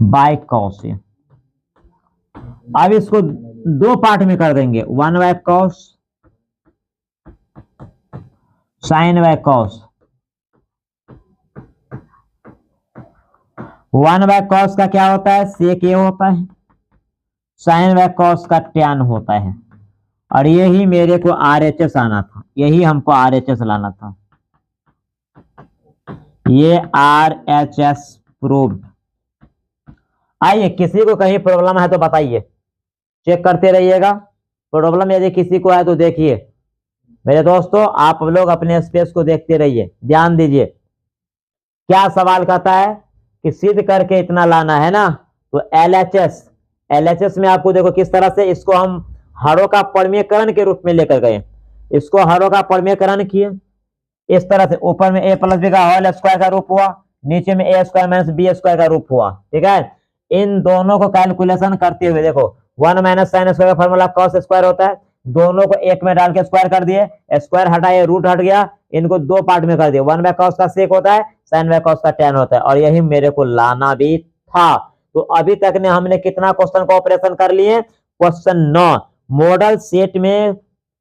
A: बाय कॉस ए। अब इसको दो पार्ट में कर देंगे, 1 by cos sine by cos, 1 by cos का क्या होता है, सेक ए होता है, साइन बाय कॉस का टैन होता है, और यही मेरे को RHS आना था, यही हमको RHS लाना था, ये RHS प्रूव्ड। आइए किसी को कहीं प्रॉब्लम है तो बताइए, चेक करते रहिएगा, प्रॉब्लम यदि किसी को है तो देखिए मेरे दोस्तों, आप लोग अपने स्पेस को देखते रहिए, ध्यान दीजिए। क्या सवाल कहता है कि सिद्ध करके इतना लाना है ना, तो LHS में आपको देखो किस तरह से इसको हम हरों का परमीकरण के रूप में लेकर गए, इसको हरों का परमीकरण किए, इस तरह से ऊपर में a प्लस बी का होल स्क्वायर का रूप हुआ, नीचे में a square minus b square का रूप हुआ, ठीक है। इन दोनों को कैलकुलेशन करते हुए देखो 1 माइनस साइन स्क्वायर का फॉर्मूला कॉस स्क्वायर होता है, दोनों को एक में डाल के स्क्वायर कर दिए, स्क्वायर हटाए रूट हट गया, इनको दो पार्ट में कर दिए, 1 बाय कॉस का सेक होता है, साइन बाय कॉस का टैन होता है, और यही मेरे को लाना भी था। तो अभी तक ने हमने कितना क्वेश्चन का ऑपरेशन कर लिए, क्वेश्चन 9 मॉडल सेट में,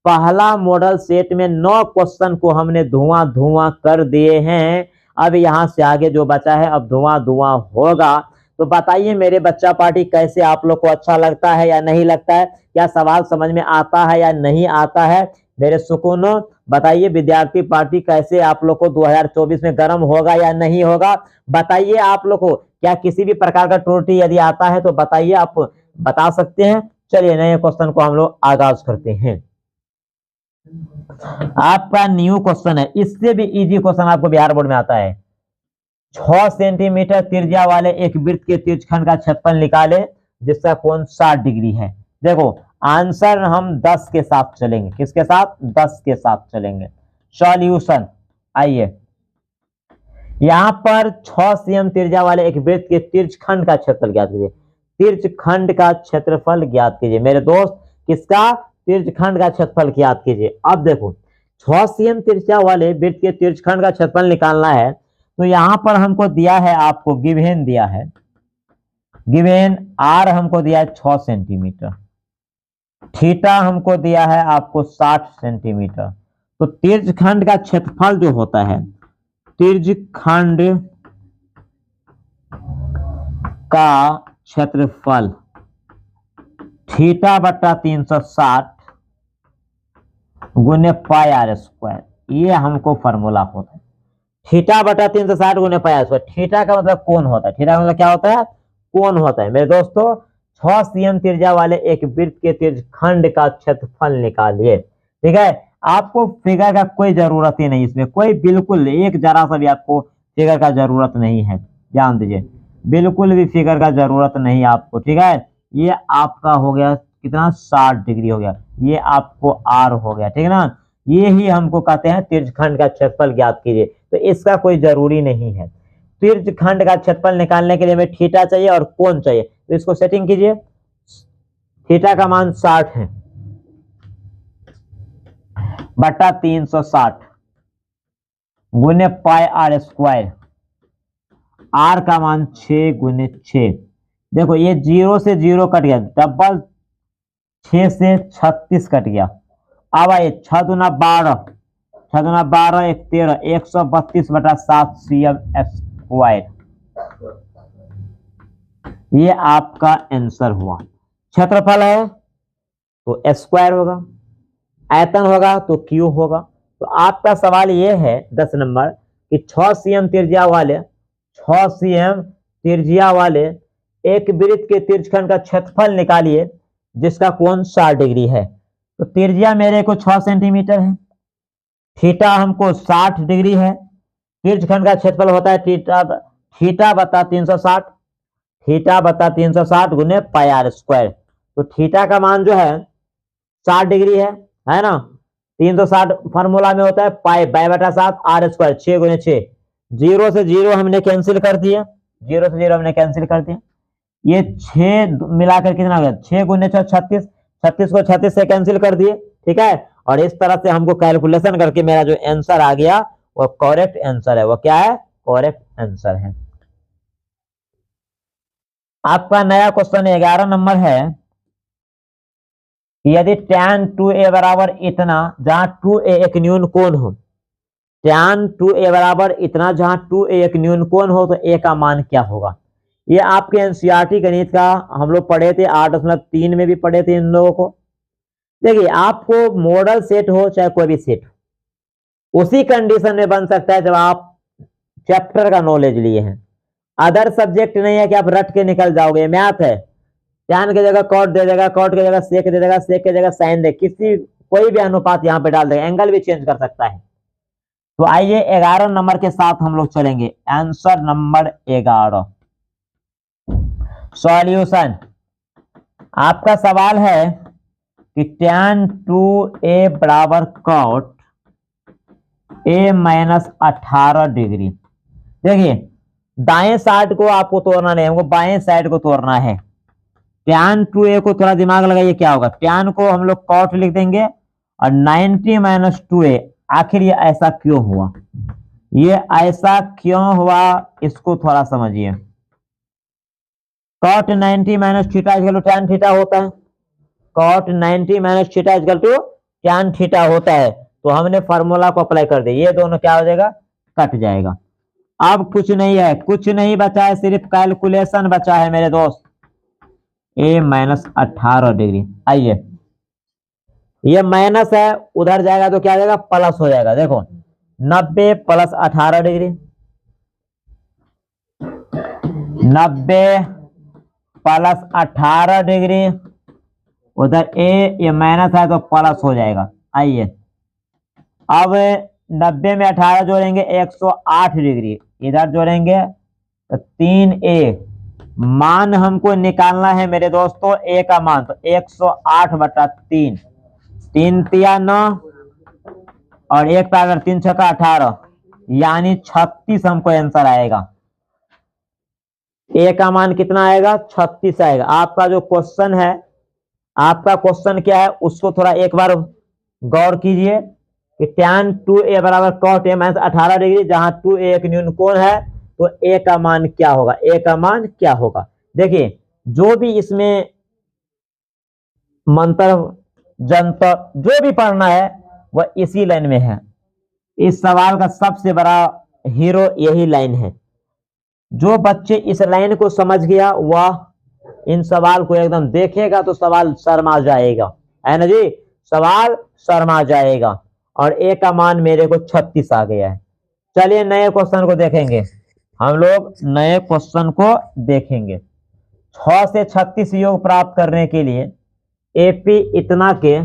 A: पहला मॉडल सेट में 9 क्वेश्चन को हमने धुआं कर दिए हैं। अब यहां से आगे जो बचा है अब धुआं होगा। तो बताइए मेरे बच्चा पार्टी कैसे आप लोग को अच्छा लगता है या नहीं लगता है, क्या सवाल समझ में आता है या नहीं आता है, मेरे सुकूनों बताइए। विद्यार्थी पार्टी कैसे आप लोग को 2024 में गर्म होगा या नहीं होगा, बताइए आप लोग को। क्या किसी भी प्रकार का त्रुटि यदि आता है तो बताइए, आप बता सकते हैं। चलिए नए क्वेश्चन को हम लोग आगाज करते हैं। आपका न्यू क्वेश्चन है, इससे भी इजी क्वेश्चन आपको बिहार बोर्ड में आता है। 6 सेंटीमीटर त्रिज्या वाले एक वृत्त के तिर्यकखंड का क्षेत्रफल निकाले जिसका कोण 60 डिग्री है। देखो आंसर हम 10 के साथ चलेंगे, किसके साथ, 10 के साथ चलेंगे। सॉल्यूशन, आइए यहां पर 6 cm त्रिज्या वाले एक वृत्त के तिर्यकखंड का क्षेत्रफल ज्ञात कीजिए। तिर्यकखंड का क्षेत्रफल ज्ञात कीजिए मेरे दोस्त, किसका, तिर्यकखंड का क्षेत्रफल ज्ञात कीजिए। अब देखो 6 cm त्रिज्या वाले वृत्त के तिर्यकखंड का क्षेत्रफल निकालना है, तो यहां पर हमको दिया है, आपको गिवेन दिया है, गिवेन आर हमको दिया है 6 सेंटीमीटर, थीटा हमको दिया है आपको 60 सेंटीमीटर। तो तिर्यकखंड का क्षेत्रफल जो होता है, तिर्यकखंड का क्षेत्रफल थीटा बटा 360 गुने पाई आर स्क्वायर, ये हमको फॉर्मूला होता है। थीटा बटा 360 गुने पाई आर स्क्वायर, थीटा का मतलब कोण होता है, थीटा का मतलब क्या होता है, कोण होता है। मेरे दोस्तों 6 cm त्रिज्या वाले एक वृत्त के तिर्यकखंड का क्षेत्रफल निकालिए, ठीक है। आपको फिगर का कोई जरूरत ही नहीं, इसमें कोई बिल्कुल एक जरा सा भी आपको फिगर का जरूरत नहीं है, ध्यान दीजिए, बिल्कुल भी फिगर का जरूरत नहीं आपको, ठीक है। ये आपका हो गया कितना, 60 डिग्री हो गया, ये आपको आर हो गया, ठीक है ना। ये ही हमको कहते हैं तिर्यकखंड का क्षेत्रफल ज्ञात कीजिए, तो इसका कोई जरूरी नहीं है। तिर्यकखंड का क्षेत्रफल निकालने के लिए हमें थीटा चाहिए और कोण चाहिए, तो इसको सेटिंग कीजिए। थीटा का मान 60 है बटा 360 गुने पाई आर स्क्वायर, आर का मान 6 गुने 6। देखो ये 0 से 0 कट गया, डबल 6 से 36 कट गया। अब आइए 6 दूना 12, 6 दूना 12 1 13, 132 बटा 7 cm स्क्वायर, ये आपका आंसर हुआ। क्षेत्रफल है तो स्क्वायर होगा, आयतन होगा तो क्यू होगा। तो आपका सवाल ये है 10 नंबर कि 6 cm त्रिज्या वाले, 6 cm त्रिज्या वाले एक वृत्त के तिर्यकखंड का क्षेत्रफल निकालिए जिसका कोण 60 डिग्री है। तो त्रिज्या मेरे को 6 सेंटीमीटर है, थीटा हमको 60 डिग्री है, तिर्यकखंड का क्षेत्रफल होता है थीटा बता 360, थीटा बता 360 गुने पाई आर स्क्वायर। तो थीटा का मान जो है 60 डिग्री है ना। 360 फॉर्मूला में होता है पाई बाय बटा 7 आर स्क्वायर, 6 गुने 6। 0 से 0 हमने कैंसिल कर दिया, 0 से 0 हमने कैंसिल कर दिया। ये 6 मिलाकर कितना हो गया, 6 गुने 6 36, 36 को 36 से कैंसिल कर दिए, ठीक है। और इस तरह से हमको कैलकुलेशन करके मेरा जो आंसर आ गया वो करेक्ट आंसर है। वो क्या है, करेक्ट आंसर है। आपका नया क्वेश्चन 11 नंबर है, यदि tan 2a बराबर इतना जहां 2a एक न्यून कोण हो, tan 2a बराबर इतना जहां 2a एक न्यून कोण हो, तो a का मान क्या होगा। ये आपके एनसीईआरटी गणित का हम लोग पढ़े थे, 8.3 में भी पढ़े थे इन लोगों को। देखिए आपको मॉडल सेट हो चाहे कोई भी सेट हो, उसी कंडीशन में बन सकता है जब आप चैप्टर का नॉलेज लिए हैं। अदर सब्जेक्ट नहीं है कि आप रट के निकल जाओगे। मैथ है, tan की जगह कॉट दे देगा, कॉट की जगह सेक दे देगा, सेक की जगह साइन दे, कोई भी अनुपात यहाँ पे डाल देगा, एंगल भी चेंज कर सकता है। तो आइए 11 नंबर के साथ हम लोग चलेंगे। Answer number 11 solution. आपका सवाल है कि tan 2a बराबर कॉट a माइनस 18 डिग्री। देखिए दाएं साइड को आपको तोड़ना नहीं, हमको बाएं साइड को तोड़ना है। tan 2a को थोड़ा दिमाग लगाइए क्या होगा, tan को हम लोग कॉट लिख देंगे और 90 माइनस 2a। आखिर ये ऐसा क्यों हुआ, ये ऐसा क्यों हुआ इसको थोड़ा समझिए। Cot 90 minus theta equal to tan theta होता है, cot 90 minus theta equal to tan theta होता है। तो हमने फॉर्मूला को अप्लाई कर दिया, ये दोनों क्या हो जाएगा, कट जाएगा। अब कुछ नहीं है, कुछ नहीं बचा है, सिर्फ कैलकुलेशन बचा है मेरे दोस्त। a माइनस 18 डिग्री, आइए ये माइनस है, उधर जाएगा तो क्या हो जाएगा, प्लस हो जाएगा। देखो 90 प्लस 18 डिग्री, 90 प्लस 18 डिग्री, उधर ये माइनस है तो प्लस हो जाएगा। आइए अब 90 में 18 जोड़ेंगे 108 डिग्री, इधर जोड़ेंगे तो 3a। मान हमको निकालना है मेरे दोस्तों a का मान, तो 108 बटा 3, 3 तिया 9 और 1 का अगर 3 छक्का 18 यानी 36 हमको आंसर आएगा। a का मान कितना आएगा, 36 आएगा। आपका जो क्वेश्चन है, आपका क्वेश्चन क्या है उसको थोड़ा एक बार गौर कीजिए कि tan 2a बराबर cot a माइनस 18 डिग्री, जहां 2a एक न्यून कोण है, तो a का मान क्या होगा, a का मान क्या होगा। देखिए जो भी इसमें मंत्र जंतर जो भी पढ़ना है वह इसी लाइन में है। इस सवाल का सबसे बड़ा हीरो यही लाइन है। जो बच्चे इस लाइन को समझ गया वह इन सवाल को एकदम देखेगा तो सवाल शर्मा जाएगा, है ना जी, सवाल शर्मा जाएगा। और a का मान मेरे को 36 आ गया है। चलिए नए क्वेश्चन को देखेंगे, हम लोग नए क्वेश्चन को देखेंगे। 6 से 36 योग प्राप्त करने के लिए AP इतना के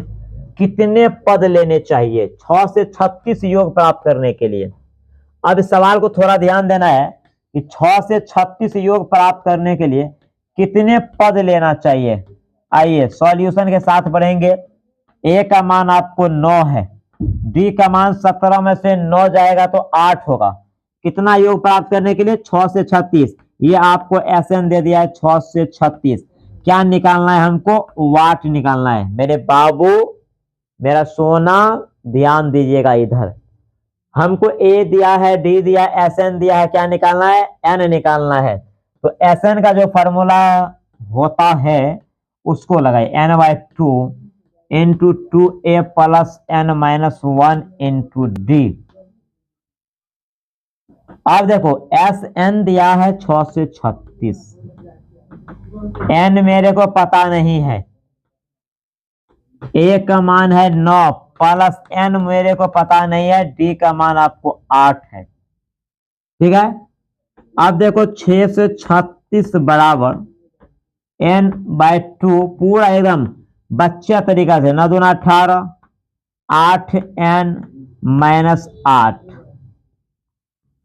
A: कितने पद लेने चाहिए, 6 से 36 योग प्राप्त करने के लिए। अब इस सवाल को थोड़ा ध्यान देना है कि 6 से 36 योग प्राप्त करने के लिए कितने पद लेना चाहिए। आइए सॉल्यूशन के साथ बढ़ेंगे। a का मान आपको 9 है, d का मान 17 में से 9 जाएगा तो 8 होगा। कितना योग प्राप्त करने के लिए, 6 से 36। ये आपको SN दे दिया है 6 से 36। क्या निकालना है हमको, वाट निकालना है। मेरे बाबू मेरा सोना ध्यान दीजिएगा इधर, हमको a दिया है, d दिया है, SN दिया है, क्या निकालना है, n निकालना है। तो SN का जो फॉर्मूला होता है उसको लगाए, n/2 into 2a plus n minus 1 into d। अब देखो SN दिया है 6 से 36, n मेरे को पता नहीं है, a का मान है 9 प्लस n मेरे को पता नहीं है, d का मान आपको 8 है, ठीक है। अब देखो 6 से 36 बराबर n/2 पूरा एकदम बच्चा तरीका से, 9 दूना 18, 8n - 8।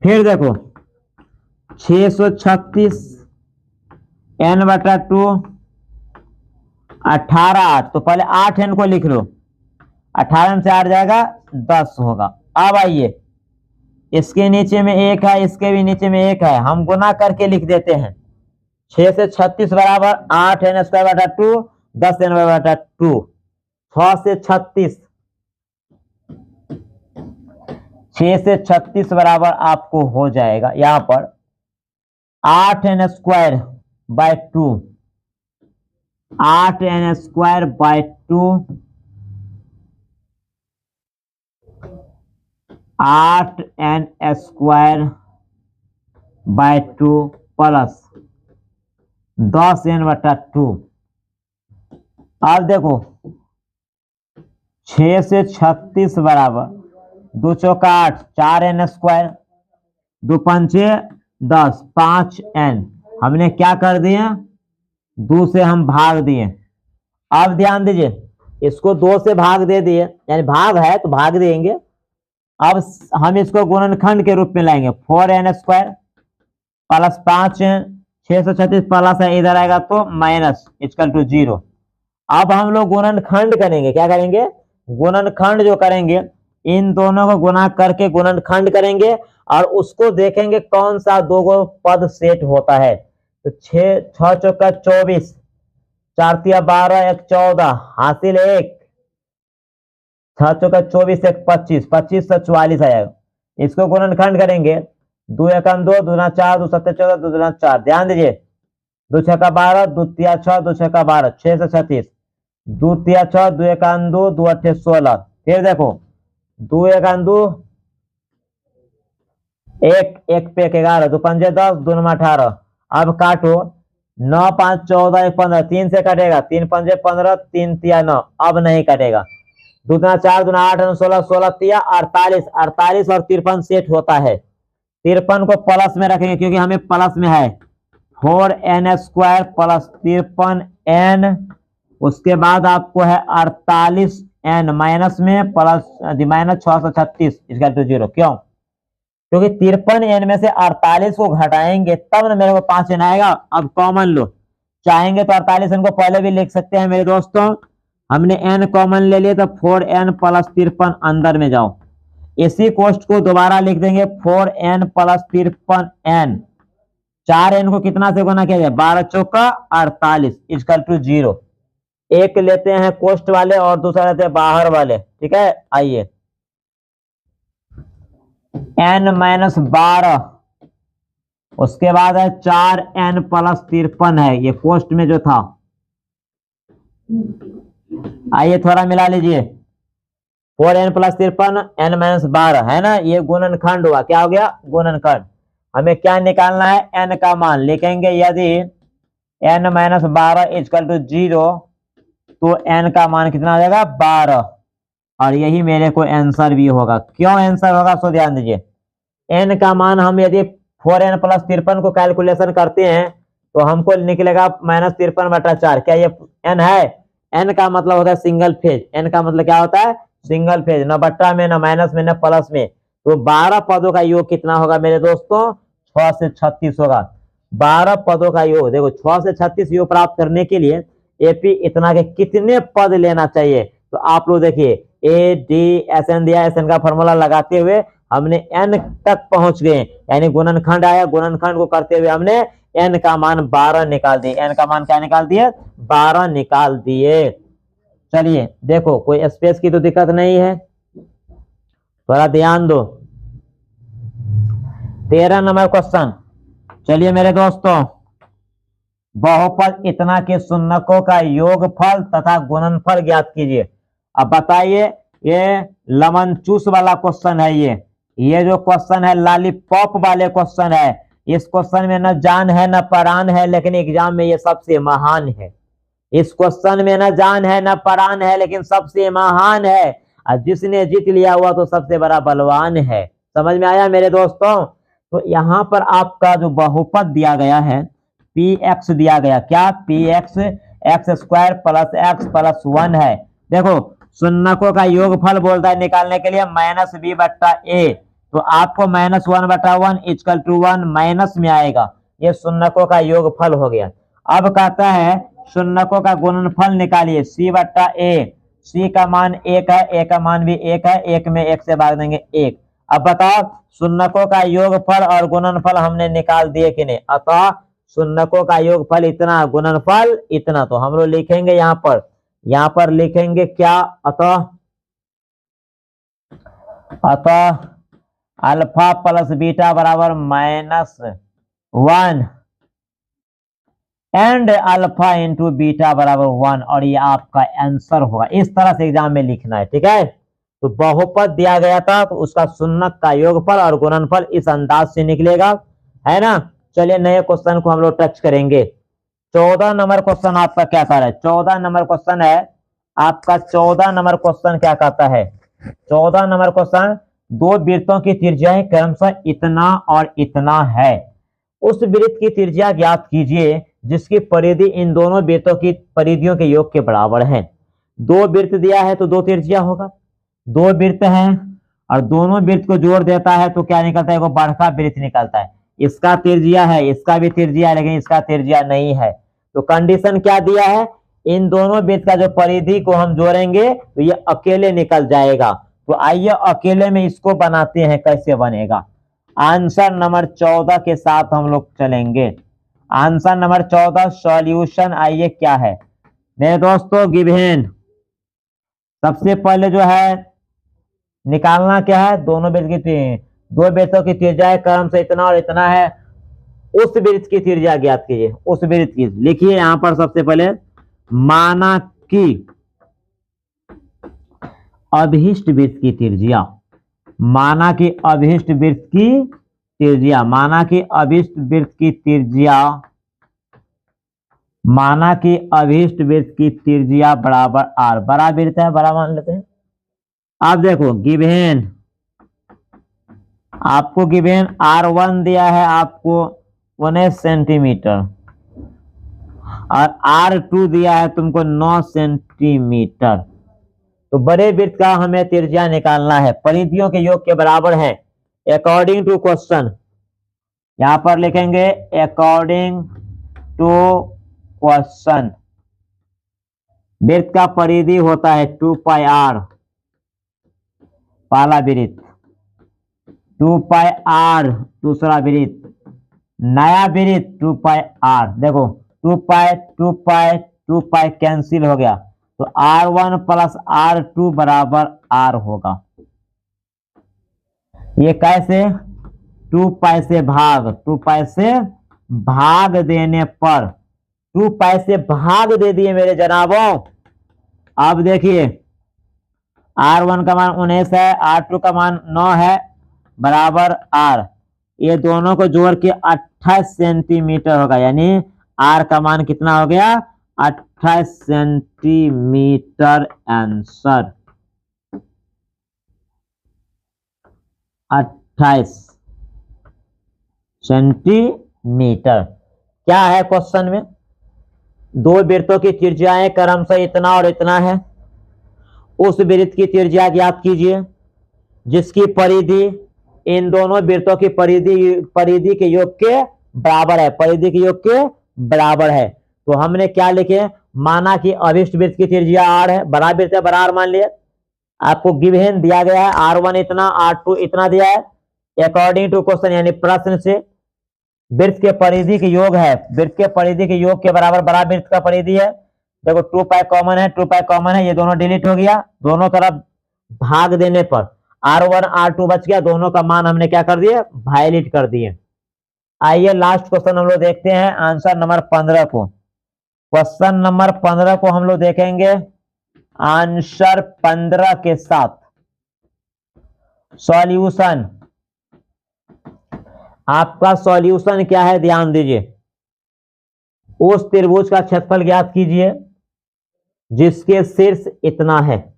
A: फिर देखो 636 n/2 18 8, तो पहले 8n को लिख लो, 18 से 8 जाएगा 10 होगा। अब आइए इसके नीचे में 1 है, इसके भी नीचे में 1 है, हम गुना करके लिख देते हैं। 6 से 36 बराबर 8n² 2 10n/2। 6 से 36, 6 से 36 बराबर आपको हो जाएगा यहां पर 8n² 2, 8n² 2, 8n² 2 plus 10n/2। अब देखो 6 से 36 बराबर 2 चौका 8, 4n², 2 पंचे 10, 5n। हमने क्या कर दिया, 2 से हम भाग दिए। अब ध्यान दीजिए, इसको 2 से भाग दे दिए, यानी भाग है तो भाग देंगे। अब हम इसको गुणनखंड के रूप में लाएंगे, 4n² प्लस 5n, 636 प्लस है इधर आएगा तो माइनस = 0। अब हम लोग गुणनखंड करेंगे, क्या करेंगे, गुणनखंड जो करेंगे, इन दोनों को गुना करके गुणनखंड करेंगे और उसको देखेंगे कौन सा दो गो पद सेट होता है। तो 6 चौका 24, 4 तिया 12, 1 14, हासिल 1, 6 चौका 24, 1 25, 25 से 44 आएगा। इसको गुणनखंड करेंगे, 2 1 2, 2 दूना 4, 2 7 14, 2 दूना 4। ध्यान दीजिए, 2 6 12, 2 तिया 6, 2 6 12, 6 से 36, 2 तिया 6, 2 1 2, 2 8 16। फिर देखो 2 1 2, 1 1 पे 11, 2 5 10, 2 9 18। अब काटो, 9 5 14, 1 15, 3 से कटेगा, 3 5 15, 3 तिया 9। अब नहीं कटेगा, 2 दूना 4, 2 8 16, 16 तिया 48, 48 और 53 सेट होता है। 53 को प्लस में रखेंगे क्योंकि हमें प्लस में है, 4n² प्लस 53n। उसके बाद आपको है 48n माइनस में प्लस -636 = 0। क्यों, क्योंकि 53n में से 48 को घटाएंगे तब ना मेरे को 5n आएगा। अब कॉमन लो, चाहेंगे तो 48n को पहले भी लिख सकते हैं मेरे दोस्तों। हमने n कॉमन ले लिया तो 4n प्लस 53 अंदर में जाओ, इसी कोष्ट को दोबारा लिख देंगे, 4n प्लस 53n। 4n को कितना से गुना किया जाए, 12 चौका 48 = 0। एक लेते हैं कोष्ट वाले और दूसरा लेते हैं बाहर वाले, ठीक है। आइए n - 12, उसके बाद है 4n प्लस 53 है, ये कोष्ट में जो था। आइए थोड़ा मिला लीजिए, 4n प्लस 53 n - 12 है ना, ये गुणनखंड हुआ। क्या हो गया, गुणनखंड। हमें क्या निकालना है, n का मान लिखेंगे। यदि n - 12 = 0 तो n का मान कितना आ जाएगा, 12। और यही मेरे को आंसर भी होगा। क्यों आंसर होगा, सो ध्यान दीजिए, n का मान हम यदि 4n प्लस 53 को कैलकुलेशन करते हैं तो हमको निकलेगा -53/4। क्या ये n है, n का मतलब होता है सिंगल फेज। n का मतलब क्या होता है, सिंगल फेज, न बट्टा में, न माइनस में, न प्लस में। तो 12 पदों का योग कितना होगा मेरे दोस्तों, 6 से 36 होगा। 12 पदों का योग, देखो 6 से 36 योग प्राप्त करने के लिए एपी इतना के कितने पद लेना चाहिए। तो आप लोग देखिए, ए डी एस एन दिया, एस एन का फॉर्मूला लगाते हुए हमने n तक पहुंच गए, यानी गुणनखंड आया, गुणनखंड को करते हुए हमने n का मान 12 निकाल दिए। n का मान क्या निकाल दिए, 12 निकाल दिए। चलिए देखो, कोई स्पेस की तो दिक्कत नहीं है, थोड़ा ध्यान दो। 13 नंबर क्वेश्चन। चलिए मेरे दोस्तों, बहुपद इतना के शून्यकों का योगफल तथा गुणनफल ज्ञात कीजिए। अब बताइए, ये लेमन चूस वाला क्वेश्चन है। ये जो क्वेश्चन है लॉलीपॉप वाले क्वेश्चन है। इस क्वेश्चन में न जान है न परान है, लेकिन एग्जाम में ये सबसे महान है। इस क्वेश्चन में न जान है न परान है, लेकिन सबसे महान है। और जिसने जीत लिया हुआ तो सबसे बड़ा बलवान है। समझ में आया मेरे दोस्तों। तो यहाँ पर आपका जो बहुपद दिया गया है पी एक्स दिया गया, क्या P x x square plus x plus 1 है। देखो शून्यकों का योगफल बोलता है निकालने के लिए माइनस बी बट्टा ए, तो आपको -1/1 इक्वल टू 1 माइनस में आएगा, ये शून्यकों का योगफल हो गया। अब कहता है शून्यकों का गुणनफल निकालिए, सी बट्टा ए, सी का मान 1 है, ए का मान भी 1 है, 1 में 1 से भाग देंगे 1। अब बताओ शून्यकों का योगफल और गुणनफल हमने निकाल दिए कि नहीं, अतः शून्यकों का योगफल इतना, गुणनफल इतना, तो हम लोग लिखेंगे यहाँ पर लिखेंगे क्या, अतः अल्फा प्लस बीटा बराबर -1 एंड अल्फा इंटू बीटा बराबर 1, और ये आपका आंसर होगा। इस तरह से एग्जाम में लिखना है, ठीक है। तो बहुपद दिया गया था तो उसका शून्यक का योगफल और गुणनफल इस अंदाज से निकलेगा, है ना। चलिए नए क्वेश्चन को हम लोग टच करेंगे। 14 नंबर क्वेश्चन आपका क्या कर रहा है, 14 नंबर क्वेश्चन है आपका, 14 नंबर क्वेश्चन क्या कहता है, 14 नंबर क्वेश्चन, दो वृत्तों की त्रिज्याएं क्रमशः इतना और इतना है, उस वृत्त की त्रिज्या ज्ञात कीजिए जिसकी परिधि इन दोनों वृत्तों की परिधियों के योग के बराबर है। दो वृत्त दिया है तो दो त्रिज्या होगा, दो वृत्त हैं और दोनों वृत्त को जोड़ देता है तो क्या निकलता है, वो बढ़का वृत्त निकलता है। इसका त्रिज्या है, इसका भी त्रिज्या है, लेकिन इसका त्रिज्या नहीं है। तो कंडीशन क्या दिया है, इन दोनों वृत्त का जो परिधि को हम जोड़ेंगे तो ये अकेले निकल जाएगा। तो आइए अकेले में इसको बनाते हैं, कैसे बनेगा। आंसर नंबर 14 के साथ हम लोग चलेंगे। आंसर नंबर 14 सॉल्यूशन आइए क्या है मेरे दोस्तों, गिवन सबसे पहले जो है निकालना क्या है, दोनों वृत्त की, दो वृत्तों की त्रिज्या क्रम से इतना और इतना है, उस वृत्त की त्रिज्या ज्ञात कीजिए, उस वृत्त की। लिखिए यहां पर सबसे पहले माना कि अभिष्ट वृत्त की त्रिज्या, माना कि अभिष्ट वृत्त की त्रिज्या, माना कि अभिष्ट वृत्त की त्रिज्या, माना कि अभिष्ट वृत्त की त्रिज्या बराबर आर, बड़ा वृत्त है बड़ा मान लेते हैं। अब देखो गिवन, आपको गिवन R1 दिया है आपको 19 सेंटीमीटर और R2 दिया है तुमको 9 सेंटीमीटर। तो बड़े वृत्त का हमें त्रिज्या निकालना है, परिधियों के योग के बराबर है अकॉर्डिंग टू क्वेश्चन। यहां पर लिखेंगे अकॉर्डिंग टू क्वेश्चन, वृत्त का परिधि होता है 2πr, पहला वृत्त, 2πr दूसरा वृत्त, नया वृत्त 2πr। देखो 2π कैंसिल हो गया तो R1 प्लस R2 बराबर R होगा। ये कैसे, 2π से भाग, 2π से भाग देने पर, 2π से भाग दे दिए मेरे जनाबों। अब देखिए R1 का मान 19 है, R2 का मान 9 है, बराबर R, ये दोनों को जोड़ के 28 सेंटीमीटर होगा, यानी R का मान कितना हो गया, 28 सेंटीमीटर। Answer 28 centimetre. क्या है क्वेश्चन में, दो वृत्तों की त्रिज्याएं क्रमशः इतना और इतना है, उस वृत्त की त्रिज्या ज्ञात कीजिए जिसकी परिधि इन दोनों वृत्तों की परिधि के योग के बराबर है, परिधि के योग के बराबर है। तो हमने क्या लिखे, माना कि अभिष्ट वृत्त की त्रिज्या R है, बड़ा वृत्त है बड़ा R मान लिया, आपको गिवन दिया गया है R1 इतना R2 इतना दिया है, अकॉर्डिंग टू क्वेश्चन यानी प्रश्न से वृत्त के परिधि के योग है, वृत्त के परिधि के योग के बराबर बड़ा वृत्त का परिधि है। देखो 2π कॉमन है, 2π कॉमन है, ये दोनों डिलीट हो गया, दोनों तरफ भाग देने पर R1 R2 बच गया, दोनों का मान हमने क्या कर दिए, वायलेट कर दिए। आइए लास्ट क्वेश्चन हम लोग देखते हैं, आंसर नंबर 15 को। क्वेश्चन नंबर 15 को हम लोग देखेंगे आंसर 15 के साथ सॉल्यूशन। आपका सॉल्यूशन क्या है, ध्यान दीजिए, उस त्रिभुज का क्षेत्रफल ज्ञात कीजिए जिसके शीर्ष इतना है,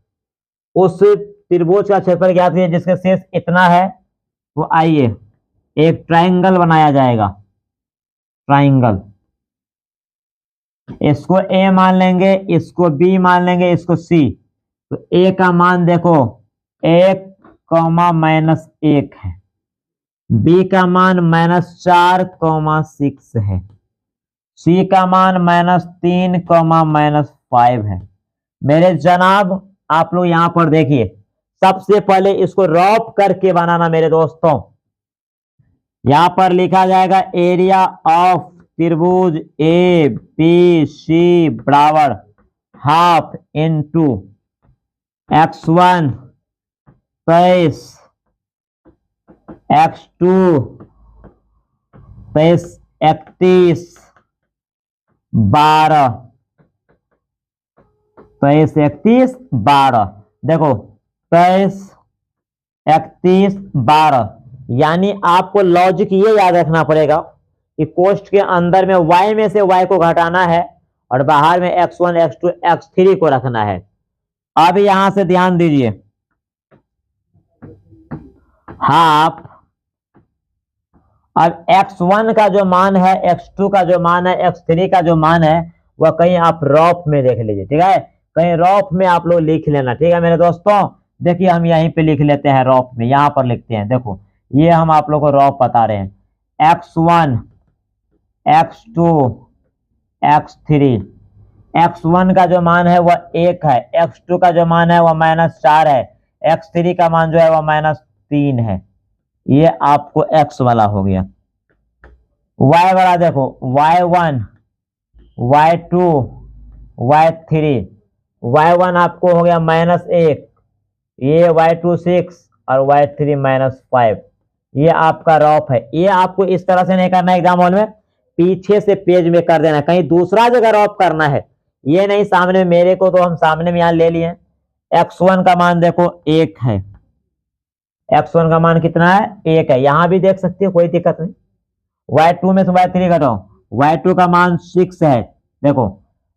A: उस त्रिभुज का क्षेत्रफल ज्ञात कीजिए जिसके शीर्ष इतना है। तो आइए एक ट्रायंगल बनाया जाएगा, ट्रायंगल, इसको ए मान लेंगे, इसको बी मान लेंगे, इसको सी। तो ए का मान देखो 1, -1 है, बी का मान -4, 6 है, सी का मान -3, -5 है। मेरे जनाब आप लोग यहां पर देखिए, सबसे पहले इसको रॉप करके बनाना मेरे दोस्तों। यहां पर लिखा जाएगा एरिया ऑफ त्रिभुज ए बी सी बराबर हाफ इंटू x1 23, x2 23, 31, 12, 23, 31, 12। देखो 23, 31, 12, यानी आपको लॉजिक ये याद रखना पड़ेगा कि कोष्ठ के अंदर में y में से y को घटाना है और बाहर में x1, x2, x3 को रखना है। अब यहां से ध्यान दीजिए, हाफ, अब x1 का जो मान है, x2 का जो मान है, x3 का जो मान है, वह कहीं आप रॉप में देख लीजिए, ठीक है, कहीं रॉप में आप लोग लिख लेना, ठीक है मेरे दोस्तों। देखिए हम यहीं पे लिख लेते हैं रॉप में, यहां पर लिखते हैं। देखो ये हम आप लोग को रॉप बता रहे हैं, x1, x2, x3। x1 का जो मान है वह 1 है, x2 का जो मान है वह -4 है, x3 का मान जो है वह -3 है। ये आपको x वाला हो गया। y वाला देखो y1, y2, y3। y1 आपको हो गया -1, ये y2 6 और y3 -5। ये आपका रॉप है। ये आपको इस तरह से नहीं करना है एग्जाम हॉल में, पीछे से पेज में कर देना, कहीं दूसरा जगह रॉप करना है, ये नहीं सामने। मेरे को तो हम सामने में यहां ले लिए। x1 का मान देखो 1 है, x1 का मान कितना है 1 है, यहां भी देख सकते हो, कोई दिक्कत नहीं। y2 में से y3 घटाओ, y2 का मान 6 है देखो,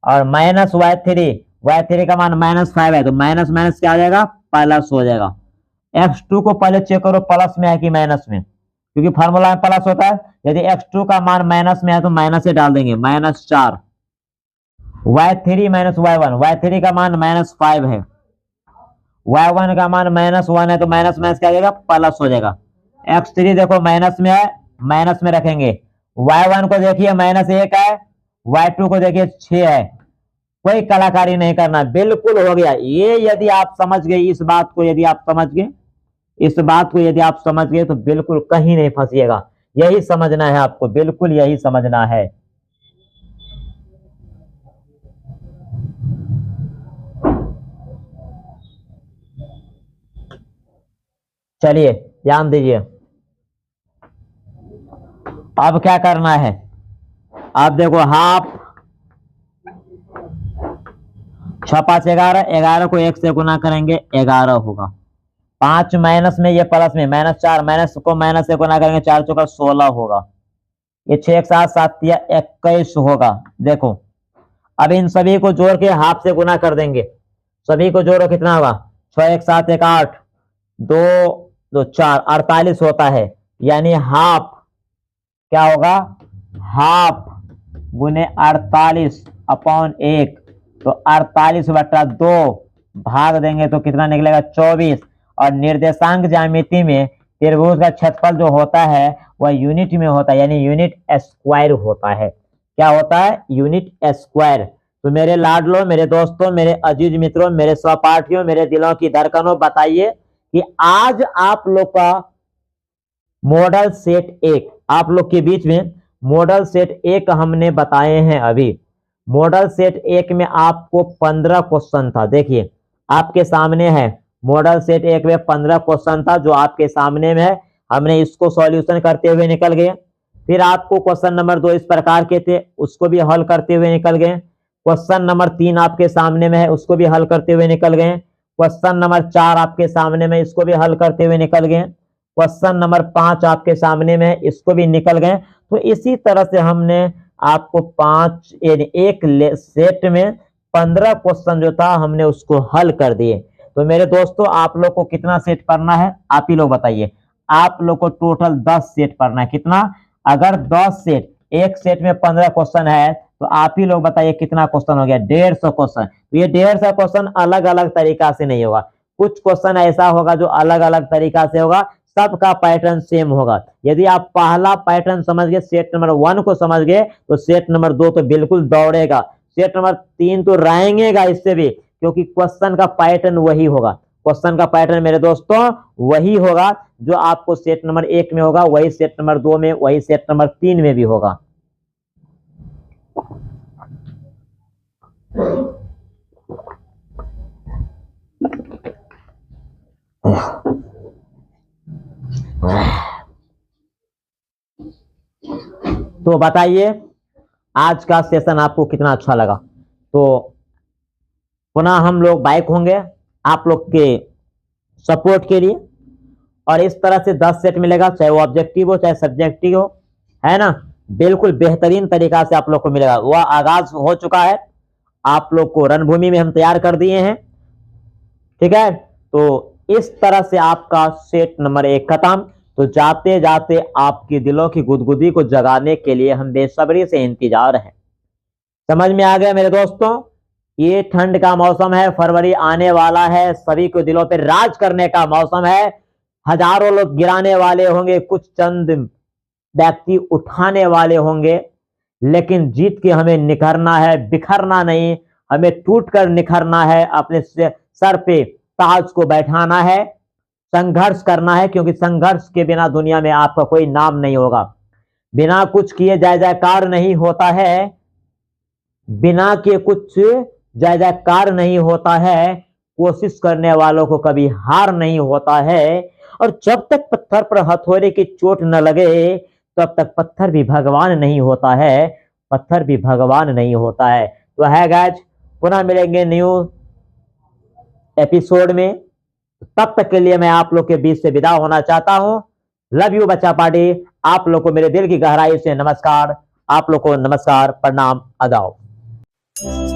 A: और -y3 का मान -5 है, तो माइनस माइनस क्या आ जाएगा, प्लस हो जाएगा। x2 को पहले चेक करो प्लस में है कि माइनस में, क्योंकि फार्मूला में प्लस होता है। यदि x2 का मान माइनस में है तो माइनस से डाल देंगे, -4। y3 - y1, y3 का मान -5 है, y1 का मान -1 है, तो माइनस माइनस क्या आ जाएगा, प्लस हो जाएगा। x3 देखो माइनस में है, माइनस में रखेंगे। y1 को देखिए -1 है, y2 को देखिए 6 है। कोई कलाकारी नहीं करना, बिल्कुल हो गया। ये यदि आप समझ गए इस बात को, यदि आप समझ गए इस बात को, यदि आप समझ गए तो बिल्कुल कहीं नहीं फंसिएगा। यही समझना है आपको, बिल्कुल यही समझना है। चलिए ध्यान दीजिए, अब क्या करना है। अब देखो हाफ 6 5 11, 11 को 1 से गुना करेंगे 11 होगा। 5 माइनस में, ये प्लस में, -4, माइनस को माइनस से गुना करेंगे 4 चौका 16 होगा। ये 6 1 7 7 21 होगा। देखो अब इन सभी को जोड़ के हाफ से गुना कर देंगे, सभी को जोड़ो कितना होगा, 6 1 7 1 8, 2 2 4, 48 होता है। यानी हाफ क्या होगा, हाफ गुने 48/1, तो 48/2 भाग देंगे तो कितना निकलेगा, 24। और निर्देशांक ज्यामिति में त्रिभुज का क्षेत्रफल जो होता है वह यूनिट में होता है, यानी यूनिट स्क्वायर होता है। क्या होता है, यूनिट स्क्वायर। तो मेरे लाडलो, मेरे दोस्तों, मेरे अजीज मित्रों, मेरे सहपाठियों, मेरे दिलों की धड़कनों, बताइए कि आज आप लोग का मॉडल सेट 1, आप लोग के बीच में मॉडल सेट 1 हमने बताए हैं अभी। मॉडल सेट 1 में आपको 15 क्वेश्चन था। देखिए आपके सामने है, मॉडल सेट 1 में 15 क्वेश्चन था जो आपके सामने में है। हमने इसको सॉल्यूशन करते हुए निकल गए। फिर आपको क्वेश्चन नंबर 2 इस प्रकार के थे, उसको भी हल करते हुए निकल गए। क्वेश्चन नंबर 3 आपके सामने में है, उसको भी हल करते हुए निकल गए। क्वेश्चन नंबर 4 आपके सामने में, इसको भी हल करते हुए निकल गए। क्वेश्चन नंबर 5 आपके सामने में है, इसको भी निकल गए। तो इसी तरह से हमने आपको 5 एक सेट में 15 क्वेश्चन जो था हमने उसको हल कर दिए। तो मेरे दोस्तों आप लोग को कितना सेट करना है, आप ही लोग बताइए। आप लोग को टोटल 10 सेट करना है। कितना, अगर 10 सेट, एक सेट में 15 क्वेश्चन है तो आप ही लोग बताइए कितना क्वेश्चन हो गया, 150 क्वेश्चन। तो ये 150 क्वेश्चन अलग अलग तरीका से नहीं होगा, कुछ क्वेश्चन ऐसा होगा जो अलग अलग तरीका से होगा, सबका पैटर्न सेम होगा। यदि आप पहला पैटर्न समझ गए, सेट नंबर 1 को समझ गए, तो सेट नंबर 2 तो बिल्कुल दौड़ेगा, सेट नंबर 3 तो रहेंगेगा इससे भी, क्योंकि क्वेश्चन का पैटर्न वही होगा। क्वेश्चन का पैटर्न मेरे दोस्तों वही होगा जो आपको सेट नंबर 1 में होगा, वही सेट नंबर 2 में, वही सेट नंबर 3 में भी होगा। तो बताइए आज का सेशन आपको कितना अच्छा लगा। तो पुनः हम लोग बाइक होंगे आप लोग के सपोर्ट के लिए, और इस तरह से 10 सेट मिलेगा, चाहे वो ऑब्जेक्टिव हो चाहे सब्जेक्टिव हो, है ना। बिल्कुल बेहतरीन तरीका से आप लोग को मिलेगा। वह आगाज हो चुका है, आप लोग को रणभूमि में हम तैयार कर दिए हैं, ठीक है। तो इस तरह से आपका सेट नंबर 1 खत्म। तो जाते जाते आपके दिलों की गुदगुदी को जगाने के लिए हम बेसब्री से इंतजार हैं। समझ में आ गया मेरे दोस्तों, ये ठंड का मौसम है, फरवरी आने वाला है, सभी को दिलों पर राज करने का मौसम है। हजारों लोग गिराने वाले होंगे, कुछ चंद व्यक्ति उठाने वाले होंगे, लेकिन जीत के हमें निखरना है, बिखरना नहीं। हमें टूटकर निखरना है, अपने सर पे ताज को बैठाना है, संघर्ष करना है, क्योंकि संघर्ष के बिना दुनिया में आपका कोई नाम नहीं होगा। बिना कुछ किए जय जयकार नहीं होता है, बिना के कुछ जय जयकार नहीं होता है। कोशिश करने वालों को कभी हार नहीं होता है, और जब तक पत्थर पर हथौड़े की चोट न लगे तब तक पत्थर भी भगवान नहीं होता है, पत्थर भी भगवान नहीं होता है। तो है गाइस, पुनः मिलेंगे न्यू एपिसोड में। तब तक के लिए मैं आप लोग के बीच से विदा होना चाहता हूं। लव यू बच्चा पार्टी। आप लोग को मेरे दिल की गहराई से नमस्कार, आप लोग को नमस्कार, प्रणाम, आदाब।